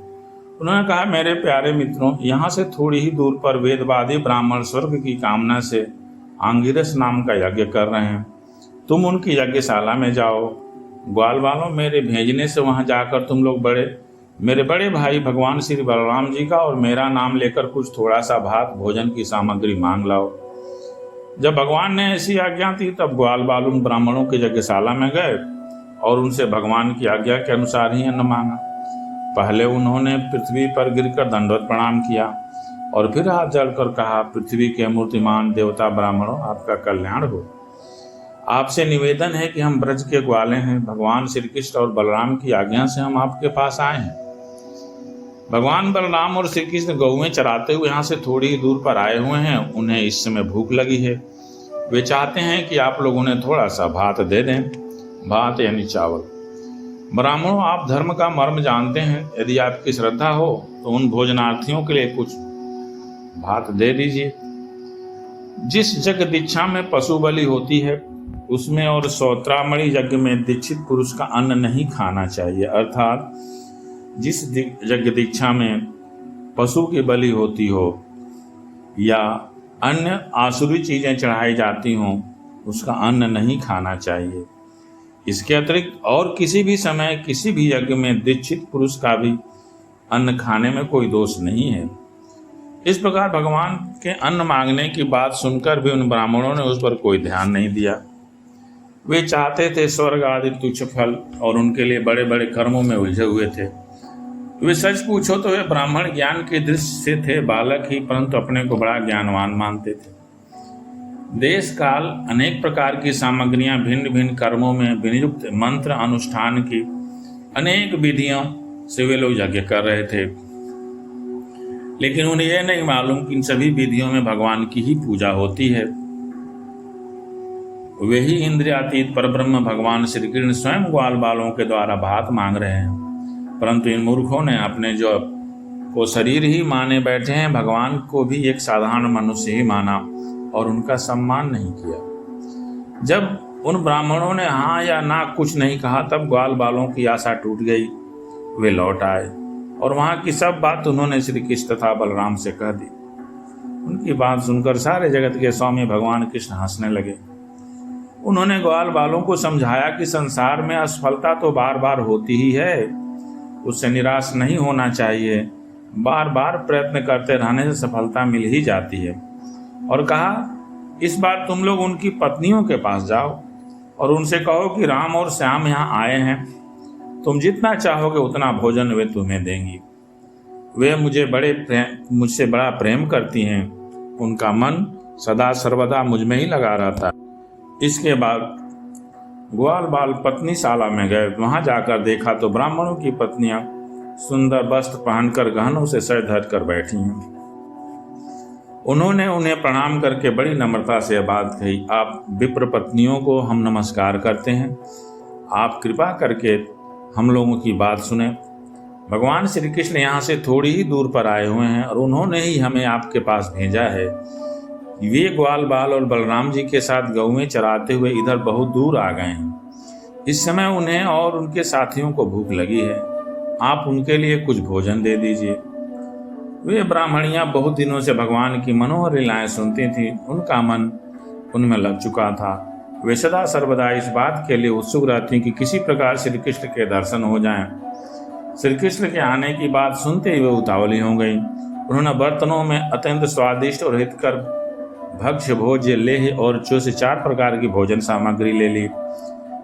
उन्होंने कहा, मेरे प्यारे मित्रों, यहाँ से थोड़ी ही दूर पर वेदवादी ब्राह्मण स्वर्ग की कामना से आंगिरस नाम का यज्ञ कर रहे हैं। तुम उनकी यज्ञशाला में जाओ। ग्वाल वालों, मेरे भेजने से वहां जाकर तुम लोग मेरे बड़े भाई भगवान श्री बलराम जी का और मेरा नाम लेकर कुछ थोड़ा सा भात भोजन की सामग्री मांग लाओ। जब भगवान ने ऐसी आज्ञा दी, तब ग्वाल बाल उन ब्राह्मणों की यज्ञशाला में गए और उनसे भगवान की आज्ञा के अनुसार ही अन्न मांगा। पहले उन्होंने पृथ्वी पर गिरकर दंडवत प्रणाम किया और फिर हाथ जोड़कर कहा, पृथ्वी के मूर्तिमान देवता ब्राह्मणों, आपका कल्याण हो। आपसे निवेदन है कि हम ब्रज के ग्वाले हैं। भगवान श्री कृष्ण और बलराम की आज्ञा से हम आपके पास आए हैं। भगवान बलराम और श्री कृष्ण गौएं चराते हुए यहाँ से थोड़ी ही दूर पर आए हुए हैं। उन्हें इस समय भूख लगी है। वे चाहते हैं कि आप लोग उन्हें थोड़ा सा भात दे दें। भात यानी चावल। ब्राह्मणों, आप धर्म का मर्म जानते हैं। यदि आपकी श्रद्धा हो तो उन भोजनार्थियों के लिए कुछ भात दे दीजिए। जिस यज्ञ दीक्षा में पशु बलि होती है, उसमें और सौत्रामणि यज्ञ में दीक्षित पुरुष का अन्न नहीं खाना चाहिए। अर्थात जिस यज्ञ दीक्षा में पशु की बलि होती हो या अन्य आसुरी चीजें चढ़ाई जाती हों, उसका अन्न नहीं खाना चाहिए। इसके अतिरिक्त और किसी भी समय किसी भी यज्ञ में दीक्षित पुरुष का भी अन्न खाने में कोई दोष नहीं है। इस प्रकार भगवान के अन्न मांगने की बात सुनकर भी उन ब्राह्मणों ने उस पर कोई ध्यान नहीं दिया। वे चाहते थे स्वर्ग आदि तुच्छ फल और उनके लिए बड़े बड़े कर्मों में उलझे हुए थे। वे सच पूछो तो वे ब्राह्मण ज्ञान के दृष्टि से थे बालक ही, परंतु अपने को बड़ा ज्ञानवान मानते थे। देश काल अनेक प्रकार की सामग्रियां, भिन्न भिन्न कर्मों में विनियुक्त मंत्र अनुष्ठान की अनेक विधियों से वे लोग यज्ञ कर रहे थे, लेकिन उन्हें यह नहीं मालूम कि इन सभी विधियों में भगवान की ही पूजा होती है। वे ही इंद्रियातीत परब्रह्म भगवान श्री कृष्ण स्वयं ग्वाल बालों के द्वारा भात मांग रहे हैं, परंतु इन मूर्खों ने अपने जो को शरीर ही माने बैठे हैं, भगवान को भी एक साधारण मनुष्य ही माना और उनका सम्मान नहीं किया। जब उन ब्राह्मणों ने हाँ या ना कुछ नहीं कहा, तब ग्वाल बालों की आशा टूट गई। वे लौट आए और वहां की सब बात उन्होंने श्री कृष्ण तथा बलराम से कह दी। उनकी बात सुनकर सारे जगत के स्वामी भगवान कृष्ण हंसने लगे। उन्होंने ग्वाल बालों को समझाया कि संसार में असफलता तो बार बार होती ही है, उससे निराश नहीं होना चाहिए, बार बार प्रयत्न करते रहने से सफलता मिल ही जाती है। और कहा, इस बार तुम लोग उनकी पत्नियों के पास जाओ और उनसे कहो कि राम और श्याम यहाँ आए हैं, तुम जितना चाहोगे उतना भोजन वे तुम्हें देंगी। वे मुझसे बड़ा प्रेम करती हैं, उनका मन सदा सर्वदा मुझ में ही लगा रहता है। इसके बाद ग्वाल बाल पत्नीशाला में गए। वहां जाकर देखा तो ब्राह्मणों की पत्नियां सुंदर वस्त्र पहनकर गहनों से सर धर कर बैठी हैं। उन्होंने उन्हें प्रणाम करके बड़ी नम्रता से बात कही, आप विप्र पत्नियों को हम नमस्कार करते हैं, आप कृपा करके हम लोगों की बात सुने। भगवान श्री कृष्ण यहाँ से थोड़ी ही दूर पर आए हुए हैं और उन्होंने ही हमें आपके पास भेजा है। वे ग्वाल बाल और बलराम जी के साथ गौएं चराते हुए इधर बहुत दूर आ गए हैं। इस समय उन्हें और उनके साथियों को भूख लगी है, आप उनके लिए कुछ भोजन दे दीजिए। वे ब्राह्मणियां बहुत दिनों से भगवान की मनोहर लीलाएं सुनती थीं, उनका मन उनमें लग चुका था। वे सदा सर्वदा इस बात के लिए उत्सुक रहती कि किसी प्रकार श्री कृष्ण के दर्शन हो जाएं। श्री कृष्ण के आने की बात सुनते ही वे उतावली हो गई। उन्होंने बर्तनों में अत्यंत स्वादिष्ट और हितकर भक्ष्य भोज्य लेह और चो से 4 प्रकार की भोजन सामग्री ले ली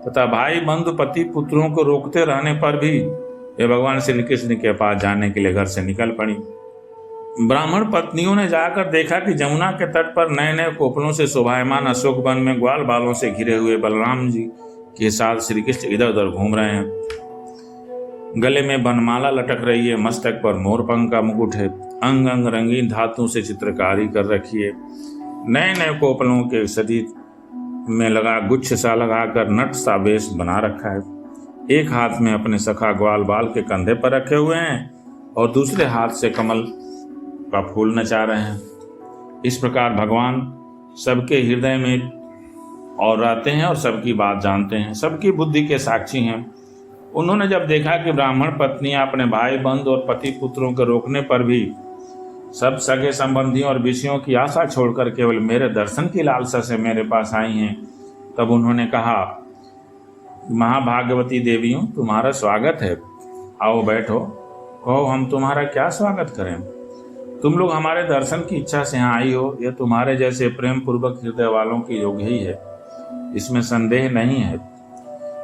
तथा भाई बंधु पति पुत्रों को रोकते रहने पर भी वे भगवान श्री कृष्ण के पास जाने के लिए घर से निकल पड़ी। ब्राह्मण पत्नियों ने जाकर देखा कि जमुना के तट पर नए नए कोपलों से शोभायमान अशोक वन में ग्वाल बालों से घिरे हुए बलराम जी के साथ श्री कृष्ण इधर उधर घूम रहे हैं। गले में बनमाला लटक रही है, मस्तक पर मोरपंख का मुकुट है, अंग अंग रंगीन धातु से चित्रकारी कर रखी है। नए नए कोपलों के शरीर में लगा गुच्छ सा लगाकर नट सा वेश बना रखा है। एक हाथ में अपने सखा ग्वाल बाल के कंधे पर रखे हुए हैं और दूसरे हाथ से कमल का फूल नचा रहे हैं। इस प्रकार भगवान सबके हृदय में और रहते हैं और सबकी बात जानते हैं, सबकी बुद्धि के साक्षी हैं। उन्होंने जब देखा कि ब्राह्मण पत्नियां अपने भाई बंधु और पति पुत्रों के रोकने पर भी सब सगे संबंधियों और विषयों की आशा छोड़कर केवल मेरे दर्शन की लालसा से मेरे पास आई हैं, तब उन्होंने कहा, महाभागवती देवियों, तुम्हारा स्वागत है, आओ बैठो, कहो हम तुम्हारा क्या स्वागत करें। तुम लोग हमारे दर्शन की इच्छा से यहाँ आई हो, यह तुम्हारे जैसे प्रेम पूर्वक हृदय वालों के योग्य ही है। इसमें संदेह नहीं है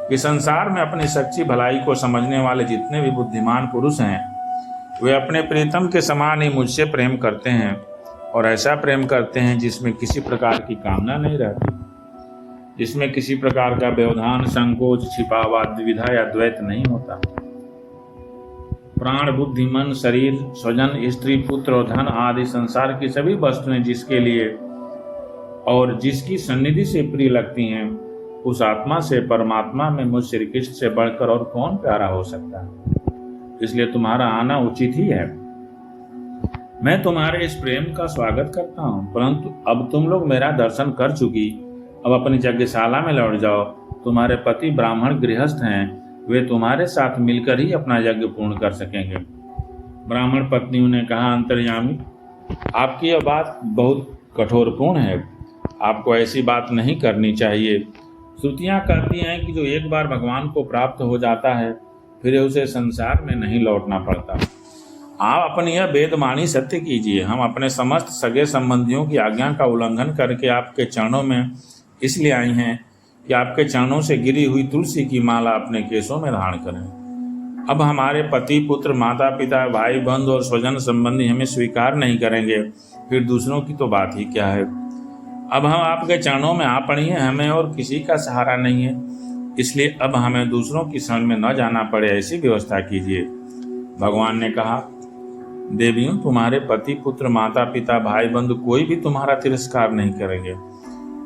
कि संसार में अपनी सच्ची भलाई को समझने वाले जितने भी बुद्धिमान पुरुष हैं, वे अपने प्रीतम के समान ही मुझसे प्रेम करते हैं और ऐसा प्रेम करते हैं जिसमें किसी प्रकार की कामना नहीं रहती, जिसमें किसी प्रकार का व्यवधान, संकोच, छिपा हुआ द्विधा या द्वैत नहीं होता। प्राण, बुद्धि, मन, शरीर, स्वजन, स्त्री, पुत्र और धन आदि संसार की सभी वस्तुएं जिसके लिए और जिसकी सन्निधि से प्रिय लगती हैं, उस आत्मा से, परमात्मा में मुझ श्री कृष्ण से बढ़कर और कौन प्यारा हो सकता है। इसलिए तुम्हारा आना उचित ही है। मैं तुम्हारे इस प्रेम का स्वागत करता हूँ, परंतु अब तुम लोग मेरा दर्शन कर चुकी, अब अपनी यज्ञशाला में लौट जाओ। तुम्हारे पति ब्राह्मण गृहस्थ हैं, वे तुम्हारे साथ मिलकर ही अपना यज्ञ पूर्ण कर सकेंगे। ब्राह्मण पत्नियों ने कहा, अंतर्यामी, आपकी यह बात बहुत कठोरपूर्ण है, आपको ऐसी बात नहीं करनी चाहिए। श्रुतियाँ कहती हैं कि जो एक बार भगवान को प्राप्त हो जाता है, फिर उसे संसार में नहीं लौटना पड़ता। आप अपनी यह वेदवाणी सत्य कीजिए। हम अपने समस्त सगे संबंधियों की आज्ञा का उल्लंघन करके आपके चरणों में इसलिए आई हैं कि आपके चरणों से गिरी हुई तुलसी की माला अपने केशों में धारण करें। अब हमारे पति पुत्र माता पिता भाई बंधु और स्वजन संबंधी हमें स्वीकार नहीं करेंगे, फिर दूसरों की तो बात ही क्या है। अब हम आपके चरणों में आ पड़ी हैं, हमें और किसी का सहारा नहीं है, इसलिए अब हमें दूसरों की शरण में न जाना पड़े, ऐसी व्यवस्था कीजिए। भगवान ने कहा, देवियों, तुम्हारे पति पुत्र माता पिता भाई बंधु कोई भी तुम्हारा तिरस्कार नहीं करेंगे।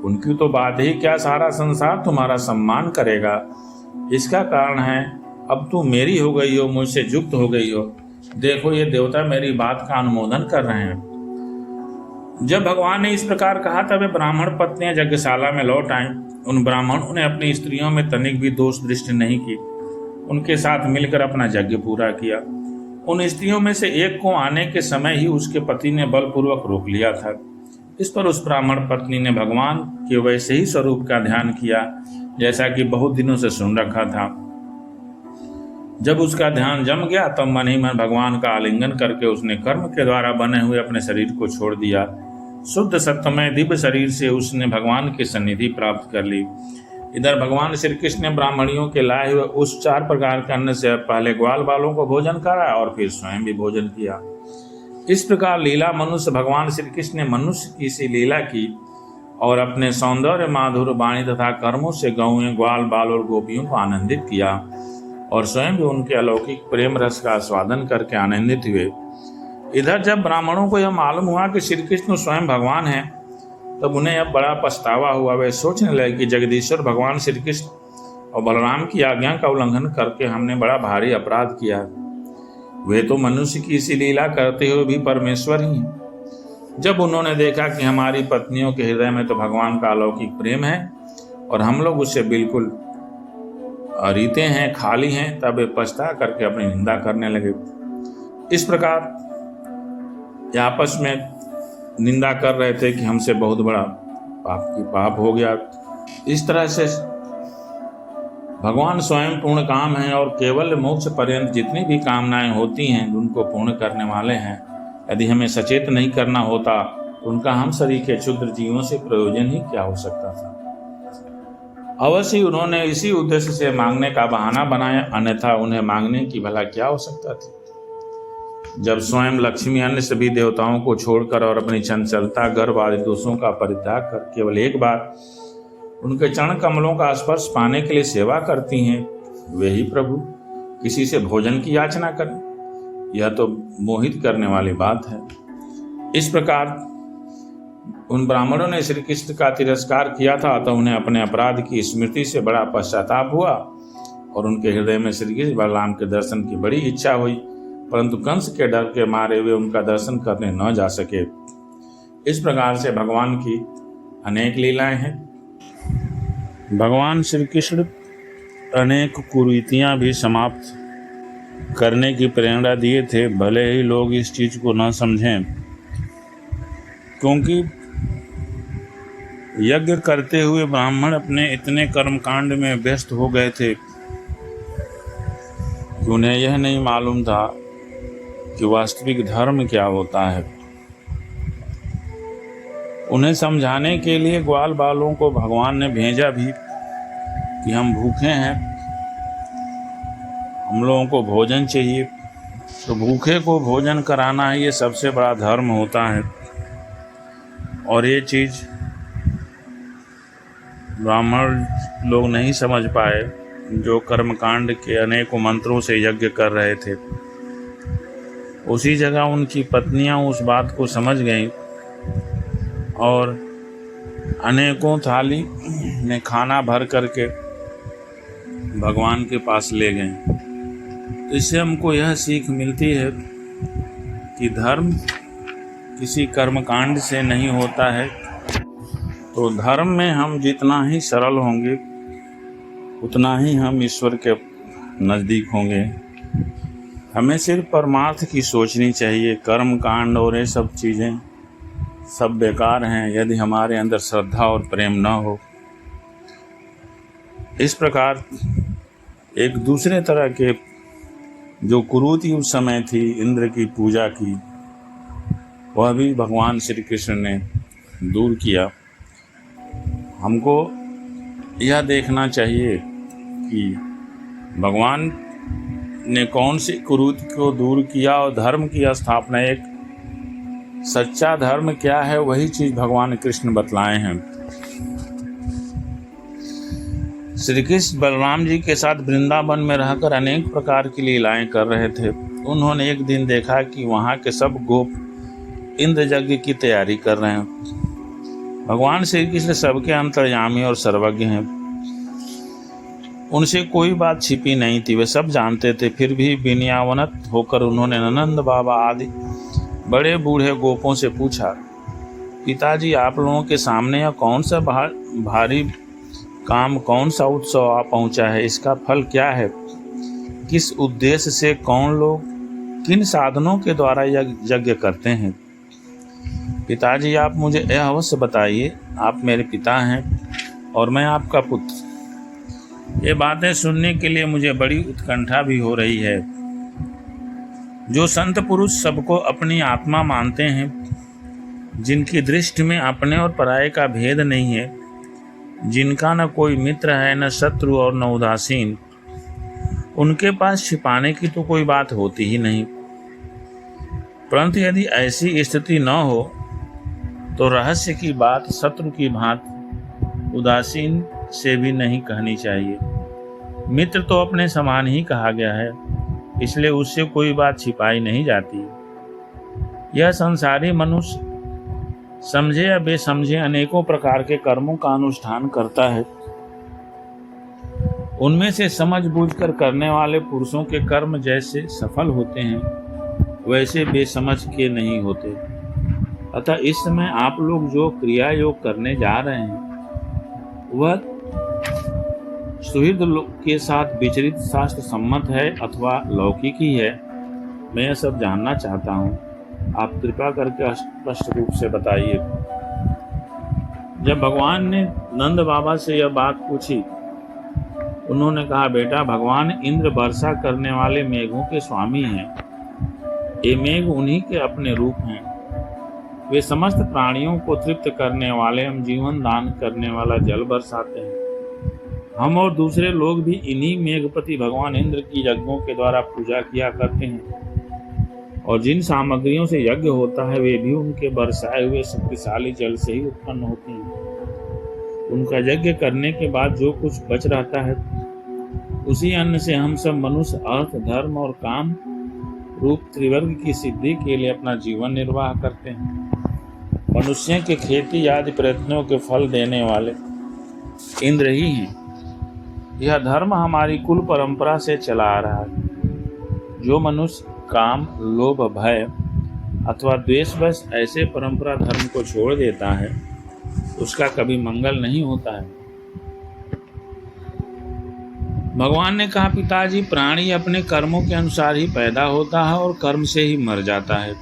उनकी तो बात ही क्या, सारा संसार तुम्हारा सम्मान करेगा। इसका कारण है अब तुम मेरी हो गई हो, मुझसे युक्त हो गई हो। देखो, ये देवता मेरी बात का अनुमोदन कर रहे हैं। जब भगवान ने इस प्रकार कहा तब वे ब्राह्मण पत्नियां यज्ञशाला में लौट आईं। उन ब्राह्मणों ने अपनी स्त्रियों में तनिक भी दोष दृष्टि नहीं की, उनके साथ मिलकर अपना यज्ञ पूरा किया। उन स्त्रियों में से एक को आने के समय ही उसके पति ने बलपूर्वक रोक लिया था। इस पर उस ब्राह्मण पत्नी ने भगवान के वैसे ही स्वरूप का ध्यान किया जैसा कि बहुत दिनों से सुन रखा था। जब उसका ध्यान जम गया तब मन ही मन भगवान का आलिंगन करके उसने कर्म के द्वारा बने हुए अपने शरीर को छोड़ दिया। शुद्ध सत्यमय दिव्य शरीर से उसने भगवान की सन्निधि प्राप्त कर ली। इधर भगवान श्री कृष्ण ने ब्राह्मणियों के लाए हुए उस 4 प्रकार के अन्न से पहले ग्वाल बालों को भोजन कराया और फिर स्वयं भी भोजन किया। इस प्रकार लीला मनुष्य भगवान श्री कृष्ण ने मनुष्य की सी लीला की और अपने सौंदर्य माधुर्य वाणी तथा कर्मों से गौएं ग्वाल बाल और गोपियों को आनंदित किया और स्वयं भी उनके अलौकिक प्रेम रस का आस्वादन करके आनंदित हुए। इधर जब ब्राह्मणों को यह मालूम हुआ कि श्री कृष्ण स्वयं भगवान हैं, तब उन्हें अब बड़ा पछतावा हुआ। वे सोचने लगे कि जगदीश्वर भगवान श्री कृष्ण और बलराम की आज्ञा का उल्लंघन करके हमने बड़ा भारी अपराध किया। वे तो मनुष्य की सी लीला करते हुए भी परमेश्वर ही हैं। जब उन्होंने देखा कि हमारी पत्नियों के हृदय में तो भगवान का अलौकिक प्रेम है और हम लोग उससे बिल्कुल रीते हैं, खाली हैं, तब वे पछता करके अपनी निंदा करने लगे। इस प्रकार आपस में निंदा कर रहे थे कि हमसे बहुत बड़ा पाप हो गया। इस तरह से भगवान स्वयं पूर्ण काम हैं और केवल मोक्ष पर्यंत जितनी भी कामनाएं होती हैं उनको पूर्ण करने वाले हैं। यदि हमें सचेत नहीं करना होता तो उनका हम शरीर के क्षुद्र जीवों से प्रयोजन ही क्या हो सकता था। अवश्य उन्होंने इसी उद्देश्य से मांगने का बहाना बनाया, अन्यथा उन्हें मांगने की भला क्या हो सकता था। जब स्वयं लक्ष्मी अन्य सभी देवताओं को छोड़कर और अपनी चंचलता गर्भ आदि दोषों का परित्याग कर केवल एक बार उनके चरण कमलों का स्पर्श पाने के लिए सेवा करती हैं, वे ही प्रभु किसी से भोजन की याचना करें, यह तो मोहित करने वाली बात है। इस प्रकार उन ब्राह्मणों ने श्री कृष्ण का तिरस्कार किया था, अतः उन्हें अपने अपराध की स्मृति से बड़ा पश्चाताप हुआ और उनके हृदय में श्री कृष्ण बलराम के दर्शन की बड़ी इच्छा हुई, परंतु कंस के डर के मारे वे उनका दर्शन करने न जा सके। इस प्रकार से भगवान की अनेक लीलाएं हैं। भगवान श्री कृष्ण अनेक कुरीतियां भी समाप्त करने की प्रेरणा दिए थे, भले ही लोग इस चीज को न समझें, क्योंकि यज्ञ करते हुए ब्राह्मण अपने इतने कर्मकांड में व्यस्त हो गए थे कि उन्हें यह नहीं मालूम था कि वास्तविक धर्म क्या होता है। उन्हें समझाने के लिए ग्वाल बालों को भगवान ने भेजा भी कि हम भूखे हैं, हम लोगों को भोजन चाहिए, तो भूखे को भोजन कराना ही ये सबसे बड़ा धर्म होता है। और ये चीज़ ब्राह्मण लोग नहीं समझ पाए जो कर्मकांड के अनेकों मंत्रों से यज्ञ कर रहे थे। उसी जगह उनकी पत्नियां उस बात को समझ गईं और अनेकों थाली में खाना भर करके भगवान के पास ले गए। तो इससे हमको यह सीख मिलती है कि धर्म किसी कर्मकांड से नहीं होता है। तो धर्म में हम जितना ही सरल होंगे उतना ही हम ईश्वर के नज़दीक होंगे। हमें सिर्फ परमार्थ की सोचनी चाहिए। कर्म कांड और ये सब चीज़ें सब बेकार हैं यदि हमारे अंदर श्रद्धा और प्रेम न हो। इस प्रकार एक दूसरे तरह के जो कुरीति उस समय थी इंद्र की पूजा की, वह भी भगवान श्री कृष्ण ने दूर किया। हमको यह देखना चाहिए कि भगवान ने कौन सी कुरीति को दूर किया और धर्म की स्थापना। एक सच्चा धर्म क्या है, वही चीज भगवान कृष्ण बतलाए हैं। श्री कृष्ण बलराम जी के साथ वृंदावन में रहकर अनेक प्रकार की लीलाएं कर रहे थे। उन्होंने एक दिन देखा कि वहां के सब गोप इंद्र यज्ञ की तैयारी कर रहे हैं। भगवान श्री कृष्ण सबके अंतर्यामी और सर्वज्ञ हैं। उनसे कोई बात छिपी नहीं थी, वे सब जानते थे। फिर भी विनयावनत होकर उन्होंने नंद बाबा आदि बड़े बूढ़े गोपों से पूछा, पिताजी आप लोगों के सामने यह कौन सा भारी काम, कौन सा उत्सव आ पहुंचा है, इसका फल क्या है, किस उद्देश्य से कौन लोग किन साधनों के द्वारा यज्ञ करते हैं। पिताजी आप मुझे यह अवश्य बताइए, आप मेरे पिता हैं और मैं आपका पुत्र। ये बातें सुनने के लिए मुझे बड़ी उत्कंठा भी हो रही है। जो संत पुरुष सबको अपनी आत्मा मानते हैं, जिनकी दृष्टि में अपने और पराये का भेद नहीं है, जिनका न कोई मित्र है, न शत्रु और न उदासीन, उनके पास छिपाने की तो कोई बात होती ही नहीं। परंतु यदि ऐसी स्थिति न हो तो रहस्य की बात शत्रु की भांति उदासीन से भी नहीं कहनी चाहिए। मित्र तो अपने समान ही कहा गया है, इसलिए उससे कोई बात छिपाई नहीं जाती। यह संसारी मनुष्य समझे या बेसमझे अनेकों प्रकार के कर्मों का अनुष्ठान करता है। उनमें से समझ बूझकर करने वाले पुरुषों के कर्म जैसे सफल होते हैं, वैसे बेसमझ के नहीं होते। अतः इस समय आप लोग जो क्रिया योग करने जा रहे हैं, वह सुहृद के साथ विचरित शास्त्र सम्मत है अथवा लौकिक ही है, मैं यह सब जानना चाहता हूँ। आप कृपा करके स्पष्ट रूप से बताइए। जब भगवान ने नंद बाबा से यह बात पूछी, उन्होंने कहा, बेटा भगवान इंद्र वर्षा करने वाले मेघों के स्वामी हैं। ये मेघ उन्हीं के अपने रूप हैं। वे समस्त प्राणियों को तृप्त करने वाले एवं जीवन दान करने वाला जल बरसाते हैं। हम और दूसरे लोग भी इन्हीं मेघपति भगवान इंद्र की यज्ञों के द्वारा पूजा किया करते हैं, और जिन सामग्रियों से यज्ञ होता है वे भी उनके बरसाए हुए शक्तिशाली जल से ही उत्पन्न होती हैं। उनका यज्ञ करने के बाद जो कुछ बच रहता है, उसी अन्न से हम सब मनुष्य अर्थ, धर्म और काम रूप त्रिवर्ग की सिद्धि के लिए अपना जीवन निर्वाह करते हैं। मनुष्य के खेती आदि प्रयत्नों के फल देने वाले इंद्र ही हैं। यह धर्म हमारी कुल परंपरा से चला आ रहा है। जो मनुष्य काम, लोभ, भय अथवा द्वेषवश ऐसे परंपरा धर्म को छोड़ देता है, उसका कभी मंगल नहीं होता है। भगवान ने कहा, पिताजी प्राणी अपने कर्मों के अनुसार ही पैदा होता है और कर्म से ही मर जाता है।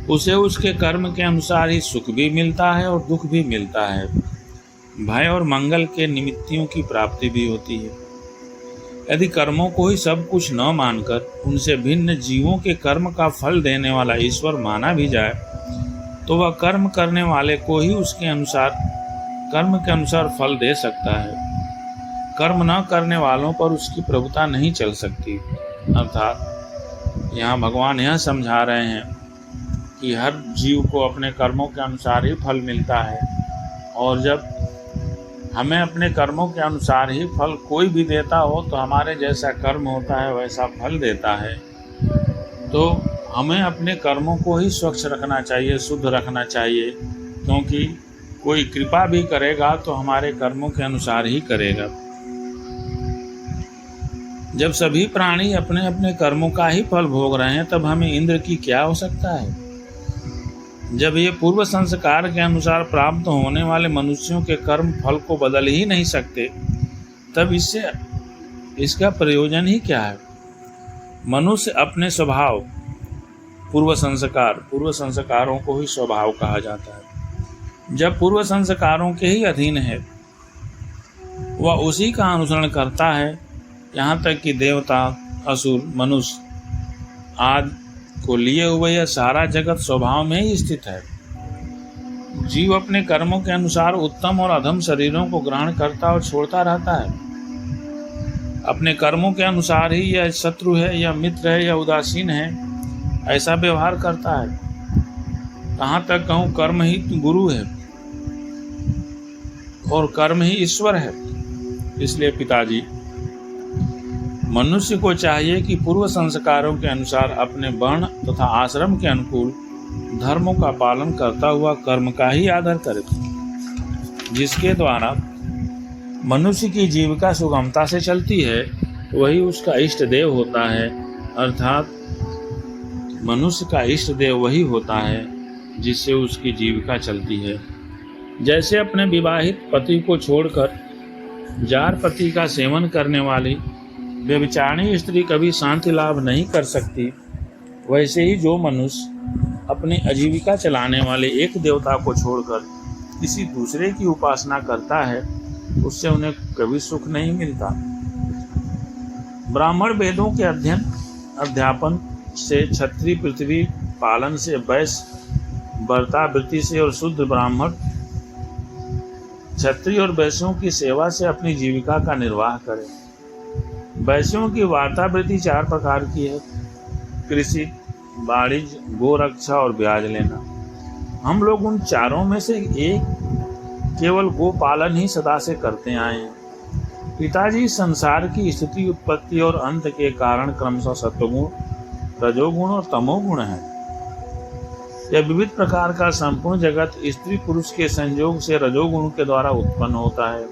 उसे उसके कर्म के अनुसार ही सुख भी मिलता है और दुख भी मिलता है। भय और मंगल के निमित्तियों की प्राप्ति भी होती है। यदि कर्मों को ही सब कुछ न मानकर उनसे भिन्न जीवों के कर्म का फल देने वाला ईश्वर माना भी जाए, तो वह कर्म करने वाले को ही उसके अनुसार कर्म के अनुसार फल दे सकता है। कर्म न करने वालों पर उसकी प्रभुता नहीं चल सकती। अर्थात यहाँ भगवान यह समझा रहे हैं कि हर जीव को अपने कर्मों के अनुसार ही फल मिलता है, और जब हमें अपने कर्मों के अनुसार ही फल कोई भी देता हो तो हमारे जैसा कर्म होता है वैसा फल देता है। तो हमें अपने कर्मों को ही स्वच्छ रखना चाहिए, शुद्ध रखना चाहिए, क्योंकि कोई कृपा भी करेगा तो हमारे कर्मों के अनुसार ही करेगा। जब सभी प्राणी अपने अपने कर्मों का ही फल भोग रहे हैं, तब हमें इंद्र की क्या हो सकता है। जब ये पूर्व संस्कार के अनुसार प्राप्त होने वाले मनुष्यों के कर्म फल को बदल ही नहीं सकते, तब इसका प्रयोजन ही क्या है। मनुष्य अपने स्वभाव, पूर्व संस्कारों को ही स्वभाव कहा जाता है। जब पूर्व संस्कारों के ही अधीन है, वह उसी का अनुसरण करता है। यहाँ तक कि देवता, असुर, मनुष्य आदि को लिए हुए यह सारा जगत स्वभाव में ही स्थित है। जीव अपने कर्मों के अनुसार उत्तम और अधम शरीरों को ग्रहण करता और छोड़ता रहता है। अपने कर्मों के अनुसार ही यह शत्रु है या मित्र है या उदासीन है ऐसा व्यवहार करता है। कहाँ तक कहूँ, कर्म ही गुरु है और कर्म ही ईश्वर है। इसलिए पिताजी, मनुष्य को चाहिए कि पूर्व संस्कारों के अनुसार अपने वर्ण तथा आश्रम के अनुकूल धर्मों का पालन करता हुआ कर्म का ही आदर करे, जिसके द्वारा मनुष्य की जीविका सुगमता से चलती है। वही उसका इष्ट देव होता है, अर्थात मनुष्य का इष्ट देव वही होता है जिससे उसकी जीविका चलती है। जैसे अपने विवाहित पति को छोड़कर जार पति का सेवन करने वाली व्यभिचारिणी स्त्री कभी शांति लाभ नहीं कर सकती, वैसे ही जो मनुष्य अपनी आजीविका चलाने वाले एक देवता को छोड़कर किसी दूसरे की उपासना करता है, उससे उन्हें कभी सुख नहीं मिलता। ब्राह्मण वेदों के अध्यापन से, क्षत्रिय पृथ्वी पालन से, वैश्य वर्तावृत्ति से और शुद्ध ब्राह्मण क्षत्रिय और वैश्यों की सेवा से अपनी जीविका का निर्वाह करें। वैश्यों की वार्तावृत्ति 4 प्रकार की है: कृषि, वाणिज्य, गोरक्षा और ब्याज लेना। हम लोग उन चारों में से एक केवल गोपालन ही सदा से करते आए हैं। पिताजी, संसार की स्थिति, उत्पत्ति और अंत के कारण क्रमशः सत्वगुण, रजोगुण और तमोगुण है। यह विविध प्रकार का संपूर्ण जगत स्त्री पुरुष के संयोग से रजोगुण के द्वारा उत्पन्न होता है।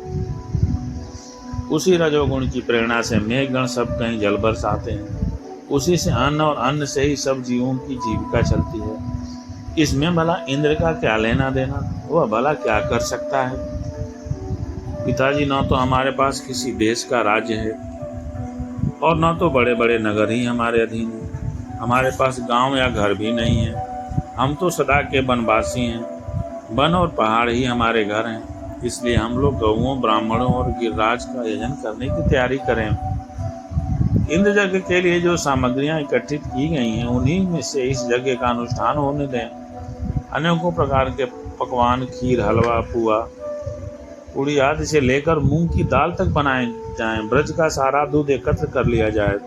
उसी रजोगुण की प्रेरणा से मेघगण सब कहीं जल बरसाते हैं। उसी से अन्न और अन्न से ही सब जीवों की जीविका चलती है। इसमें भला इंद्र का क्या लेना देना, वह भला क्या कर सकता है। पिताजी, न तो हमारे पास किसी देश का राज्य है और न तो बड़े बड़े नगर ही हमारे अधीन हैं। हमारे पास गांव या घर भी नहीं है। हम तो सदा के वनवासी हैं। वन और पहाड़ ही हमारे घर हैं। इसलिए हम लोग गौओं, ब्राह्मणों और गिरिराज का यजन करने की तैयारी करें। इंद्र यज्ञ के लिए जो सामग्रियां इकट्ठित की गई हैं, उन्हीं में से इस यज्ञ का अनुष्ठान होने दें। अनेकों प्रकार के पकवान, खीर, हलवा, पुआ, पूड़ी आदि से लेकर मूंग की दाल तक बनाए जाएं। ब्रज का सारा दूध एकत्र कर लिया जाए।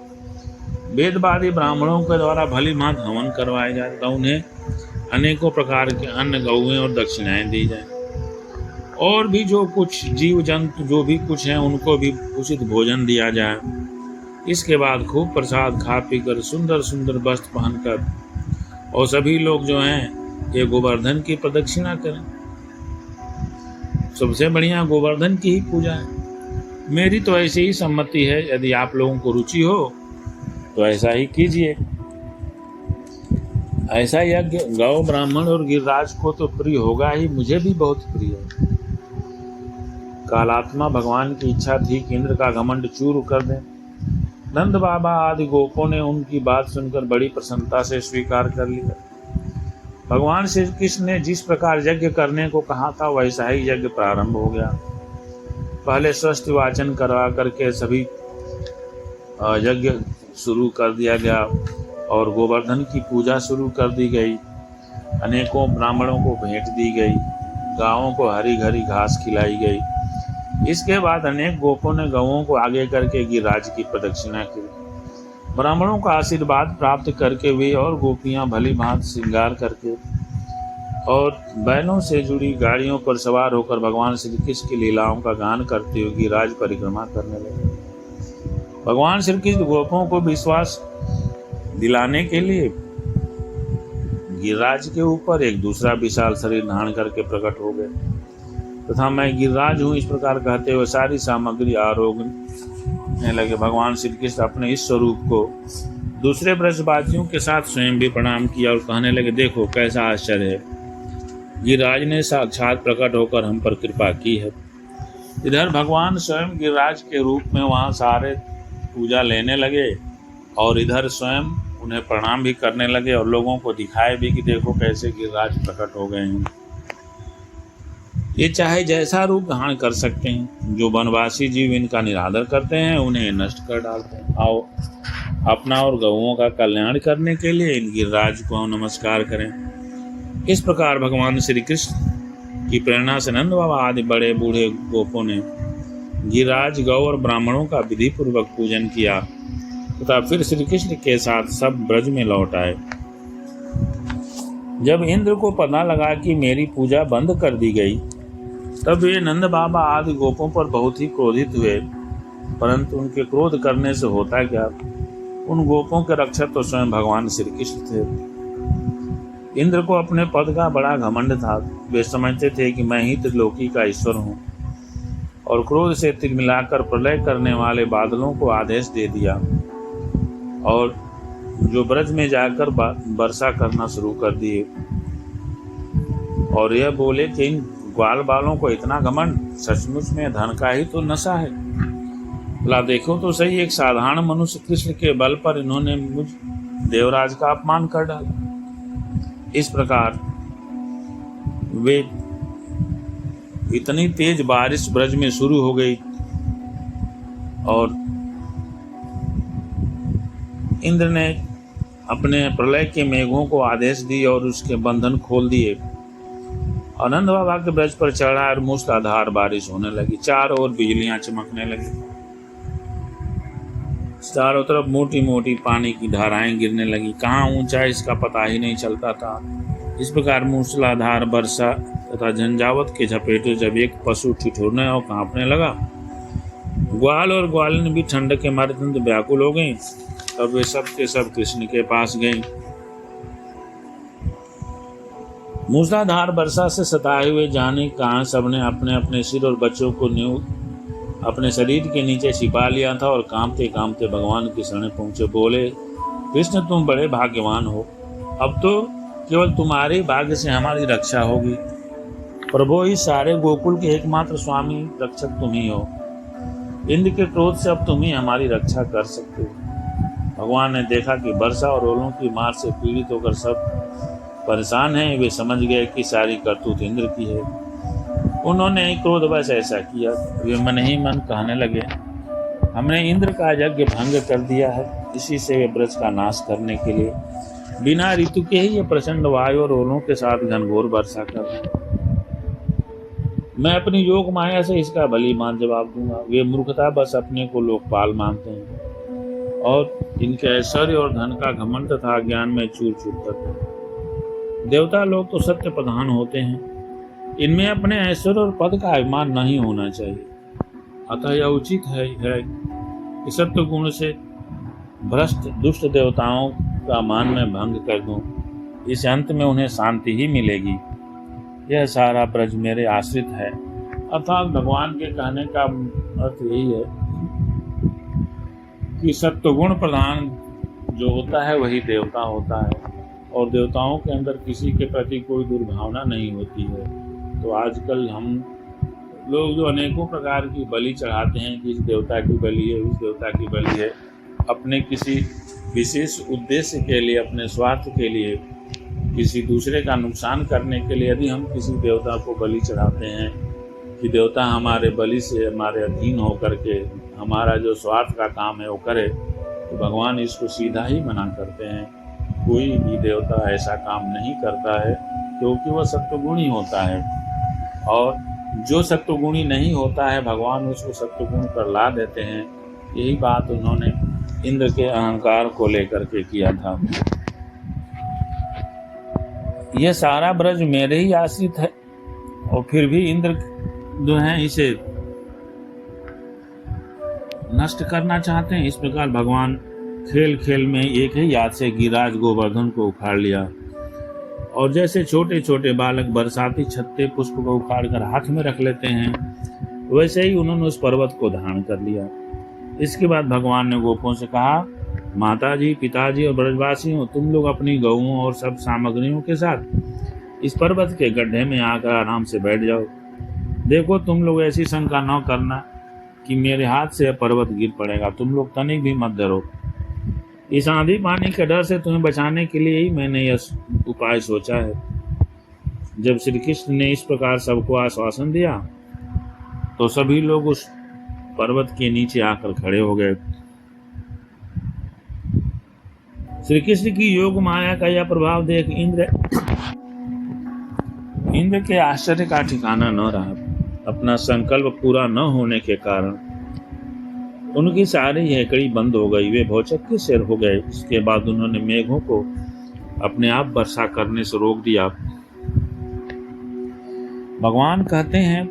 वेदवादी ब्राह्मणों के द्वारा भली भांति हवन करवाए जाए तो उन्हें अनेकों प्रकार के अन्न, गौएं और दक्षिणाएं दी जाए। और भी जो कुछ जीव जंतु जो भी कुछ हैं, उनको भी उचित भोजन दिया जाए। इसके बाद खूब प्रसाद खा पीकर सुंदर सुंदर वस्त्र पहनकर और सभी लोग जो हैं ये गोवर्धन की प्रदक्षिणा करें। सबसे बढ़िया गोवर्धन की ही पूजा है। मेरी तो ऐसे ही सम्मति है। यदि आप लोगों को रुचि हो तो ऐसा ही कीजिए। ऐसा यज्ञ गौ, ब्राह्मण और गिरिराज को तो प्रिय होगा ही, मुझे भी बहुत प्रिय है। कालात्मा भगवान की इच्छा थी कि इंद्र का घमंड चूर कर दें। नंद बाबा आदि गोपों ने उनकी बात सुनकर बड़ी प्रसन्नता से स्वीकार कर लिया। भगवान श्री कृष्ण ने जिस प्रकार यज्ञ करने को कहा था, वैसा ही यज्ञ प्रारंभ हो गया। पहले स्वस्ति वाचन करवा करके सभी यज्ञ शुरू कर दिया गया और गोवर्धन की पूजा शुरू कर दी गई। अनेकों ब्राह्मणों को भेंट दी गई। गायों को हरी हरी घास खिलाई गई। इसके बाद अनेक गोपों ने गौओं को आगे करके गिरिराज की प्रदक्षिणा की। ब्राह्मणों का आशीर्वाद प्राप्त करके वे और गोपियां भली भांति श्रृंगार करके और बैलों से जुड़ी गाड़ियों पर सवार होकर भगवान श्री कृष्ण की लीलाओं का गान करते हुए गिरिराज परिक्रमा करने लगे। भगवान श्री कृष्ण गोपों को विश्वास दिलाने के लिए गिरिराज के ऊपर एक दूसरा विशाल शरीर धारण करके प्रकट हो गए तथा मैं गिरिराज हूँ इस प्रकार कहते हुए सारी सामग्री आरोगने लगे। भगवान श्री कृष्ण अपने इस स्वरूप को दूसरे ब्रजवासियों के साथ स्वयं भी प्रणाम किया और कहने लगे, देखो कैसा आश्चर्य है, गिरिराज ने साक्षात प्रकट होकर हम पर कृपा की है। इधर भगवान स्वयं गिरिराज के रूप में वहाँ सारे पूजा लेने लगे और इधर स्वयं उन्हें प्रणाम भी करने लगे और लोगों को दिखाए भी कि देखो कैसे गिरिराज प्रकट हो गए हैं। ये चाहे जैसा रूप धारण कर सकते हैं। जो वनवासी जीव इनका निरादर करते हैं उन्हें नष्ट कर डालते हैं। आओ अपना और गौओं का कल्याण करने के लिए इन गिरिराज को नमस्कार करें। इस प्रकार भगवान श्री कृष्ण की प्रेरणा से नंद बाबा आदि बड़े बूढ़े गोपों ने गिरिराज गौ और ब्राह्मणों का विधि पूर्वक पूजन किया तथा फिर श्री कृष्ण के साथ सब ब्रज में लौट आए। जब इंद्र को पता लगा कि मेरी पूजा बंद कर दी गई, तब वे नंद बाबा आदि गोपों पर बहुत ही क्रोधित हुए, परंतु उनके क्रोध करने से होता क्या, उन गोपों के रक्षक तो स्वयं भगवान श्री कृष्ण थे। इंद्र को अपने पद का बड़ा घमंड था। वे समझते थे कि मैं ही त्रिलोकी का ईश्वर हूँ, और क्रोध से तिलमिलाकर प्रलय करने वाले बादलों को आदेश दे दिया और जो ब्रज में जाकर वर्षा करना शुरू कर दिए, और यह बोले कि इन ग्वाल बालों को इतना घमंड, सचमुच में धन का ही तो नशा है। भला देखो तो सही, एक साधारण मनुष्य कृष्ण के बल पर इन्होंने मुझ देवराज का अपमान कर डाला। इस प्रकार वे इतनी तेज बारिश ब्रज में शुरू हो गई और इंद्र ने अपने प्रलय के मेघों को आदेश दिए और उसके बंधन खोल दिए। आनंद बाबा के ब्रज पर चढ़ा और मूसलाधार बारिश होने लगी। चारों ओर बिजलियां चमकने लगी, चारों तरफ मोटी मोटी पानी की धाराएं गिरने लगी। कहाँ ऊंचा इसका पता ही नहीं चलता था। इस प्रकार मूसलाधार वर्षा तथा झंझावत के झपेटे जब एक पशु ठिठुरने और कांपने लगा, ग्वाल और ग्वालिन भी ठंड के मारे अत्यंत व्याकुल हो गई। तब वे सब के सब कृष्ण के पास गए। मूसलाधार वर्षा से सताए हुए जाने कहाँ सबने अपने अपने सिर और बच्चों को अपने शरीर के नीचे छिपा लिया था और कांपते कांपते भगवान की शरण पहुंचे। बोले, कृष्ण तुम बड़े भाग्यवान हो, अब तो केवल तुम्हारे भाग्य से हमारी रक्षा होगी। प्रभु, इस सारे गोकुल के एकमात्र स्वामी रक्षक तुम ही हो। इंद्र के क्रोध से अब तुम ही हमारी रक्षा कर सकते हो। भगवान ने देखा कि वर्षा और ओलों की मार से पीड़ित होकर सब परेशान हैं। वे समझ गए कि सारी करतूत इंद्र की है। उन्होंने क्रोधवश ऐसा किया। वे मन ही मन कहने लगे, हमने इंद्र का यज्ञ भंग कर दिया है। इसी से वे ब्रज का नाश करने के लिए बिना ऋतु के ही ये प्रचंड वायु और ओलों के साथ घनघोर वर्षा कर रहे हैं। मैं अपनी योग माया से इसका भलीभांति जवाब दूंगा। वे मूर्खता बस अपने को लोकपाल मानते हैं और इनके ऐश्वर्य और धन का घमंड तथा ज्ञान में चूर चूर करते हैं। देवता लोग तो सत्य प्रधान होते हैं, इनमें अपने ऐश्वर्य और पद का अभिमान नहीं होना चाहिए। अतः यह उचित है कि सत्य गुण से भ्रष्ट दुष्ट देवताओं का मान में भंग कर दूं। इस अंत में उन्हें शांति ही मिलेगी। यह सारा ब्रज मेरे आश्रित है। अर्थात भगवान के कहने का अर्थ यही है कि सत्वगुण प्रधान जो होता है वही देवता होता है, और देवताओं के अंदर किसी के प्रति कोई दुर्भावना नहीं होती है। तो आजकल हम लोग जो अनेकों प्रकार की बलि चढ़ाते हैं कि इस देवता की बलि है, उस देवता की बलि है, अपने किसी विशेष उद्देश्य के लिए, अपने स्वार्थ के लिए, किसी दूसरे का नुकसान करने के लिए यदि हम किसी देवता को बलि चढ़ाते हैं कि देवता हमारे बलि से हमारे अधीन होकर के हमारा जो स्वार्थ का काम है वो करे, तो भगवान इसको सीधा ही मना करते हैं। कोई भी देवता ऐसा काम नहीं करता है, क्योंकि वह सत्वगुणी होता है, और जो सत्वगुणी नहीं होता है भगवान उसको सत्वगुण पर ला देते हैं। यही बात उन्होंने इंद्र के अहंकार को लेकर के किया था। यह सारा ब्रज मेरे ही आश्रित है, और फिर भी इंद्र जो हैं इसे नष्ट करना चाहते हैं। इस प्रकार भगवान खेल खेल में एक ही याद से गिरिराज गोवर्धन को उखाड़ लिया, और जैसे छोटे छोटे बालक बरसाती छत्ते पुष्प को उखाड़ कर हाथ में रख लेते हैं, वैसे ही उन्होंने उस पर्वत को धारण कर लिया। इसके बाद भगवान ने गोपों से कहा, माताजी, पिताजी और ब्रजवासियों, तुम लोग अपनी गौओं और सब सामग्रियों के साथ इस पर्वत के गड्ढे में आकर आराम से बैठ जाओ। देखो, तुम लोग ऐसी शंका न करना कि मेरे हाथ से पर्वत गिर पड़ेगा। तुम लोग तनिक भी मत डरो। इस आंधी पानी के डर से तुम्हें बचाने के लिए ही मैंने यह उपाय सोचा है। जब श्री कृष्ण ने इस प्रकार सबको आश्वासन दिया तो सभी लोग उस पर्वत के नीचे आकर खड़े हो गए। श्री कृष्ण की योग माया का यह प्रभाव देख इंद्र के आश्चर्य का ठिकाना न रहा। अपना संकल्प पूरा न होने के कारण उनकी सारी हेकड़ी बंद हो गई। वे भौचक्के से हो गए। इसके बाद उन्होंने मेघों को अपने आप वर्षा करने से रोक दिया। भगवान कहते हैं,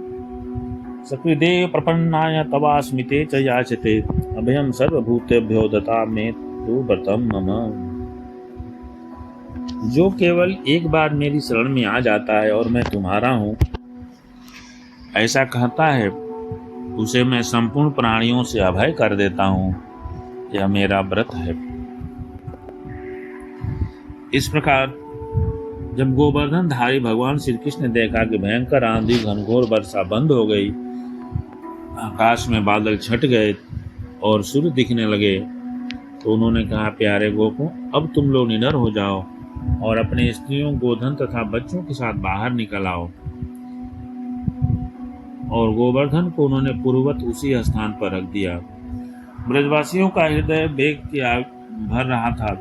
सकृदेव प्रपन्नाय तवास्मिते च याचते अभयम सर्वभूतेभ्यो दतामे तु व्रतम मम। जो केवल एक बार मेरी शरण में आ जाता है और मैं तुम्हारा हूँ ऐसा कहता है, उसे मैं संपूर्ण प्राणियों से अभय कर देता हूँ। यह मेरा व्रत है। इस प्रकार जब गोवर्धन धारी भगवान श्री कृष्ण ने देखा कि भयंकर आंधी घनघोर वर्षा बंद हो गई, आकाश में बादल छट गए और सूर्य दिखने लगे, तो उन्होंने कहा, प्यारे गोपों, अब तुम लोग निडर हो जाओ और अपने स्त्रियों, गोधन तथा बच्चों के साथ बाहर निकल आओ। और गोवर्धन को उन्होंने पूर्ववत उसी स्थान पर रख दिया। ब्रजवासियों का हृदय वेग की आग भर रहा था।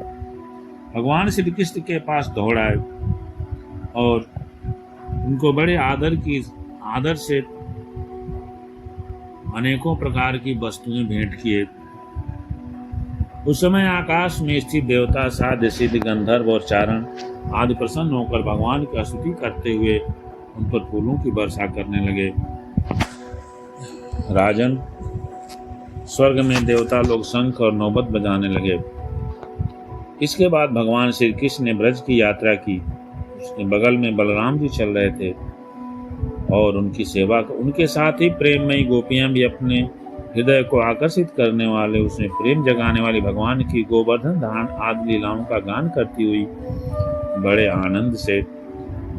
भगवान श्री कृष्ण के पास दौड़ाए और उनको बड़े आदर से अनेकों प्रकार की वस्तुएं भेंट किए। उस समय आकाश में स्थित देवता, साध्य, सिद्ध, गंधर्व और चारण आदि प्रसन्न होकर भगवान की स्तुति करते हुए उन पर फूलों की वर्षा करने लगे। राजन, स्वर्ग में देवता लोग शंख और नौबत बजाने लगे। इसके बाद भगवान श्री कृष्ण ने ब्रज की यात्रा की। उसके बगल में बलराम जी चल रहे थे और उनकी सेवा उनके साथ ही प्रेममयी गोपियां भी अपने हृदय को आकर्षित करने वाले, उसमें प्रेम जगाने वाली भगवान की गोवर्धन धारण आदि लीलाओं का गान करती हुई बड़े आनंद से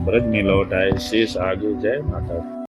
ब्रज में लौट आए। शेष आगे। जय माता दी।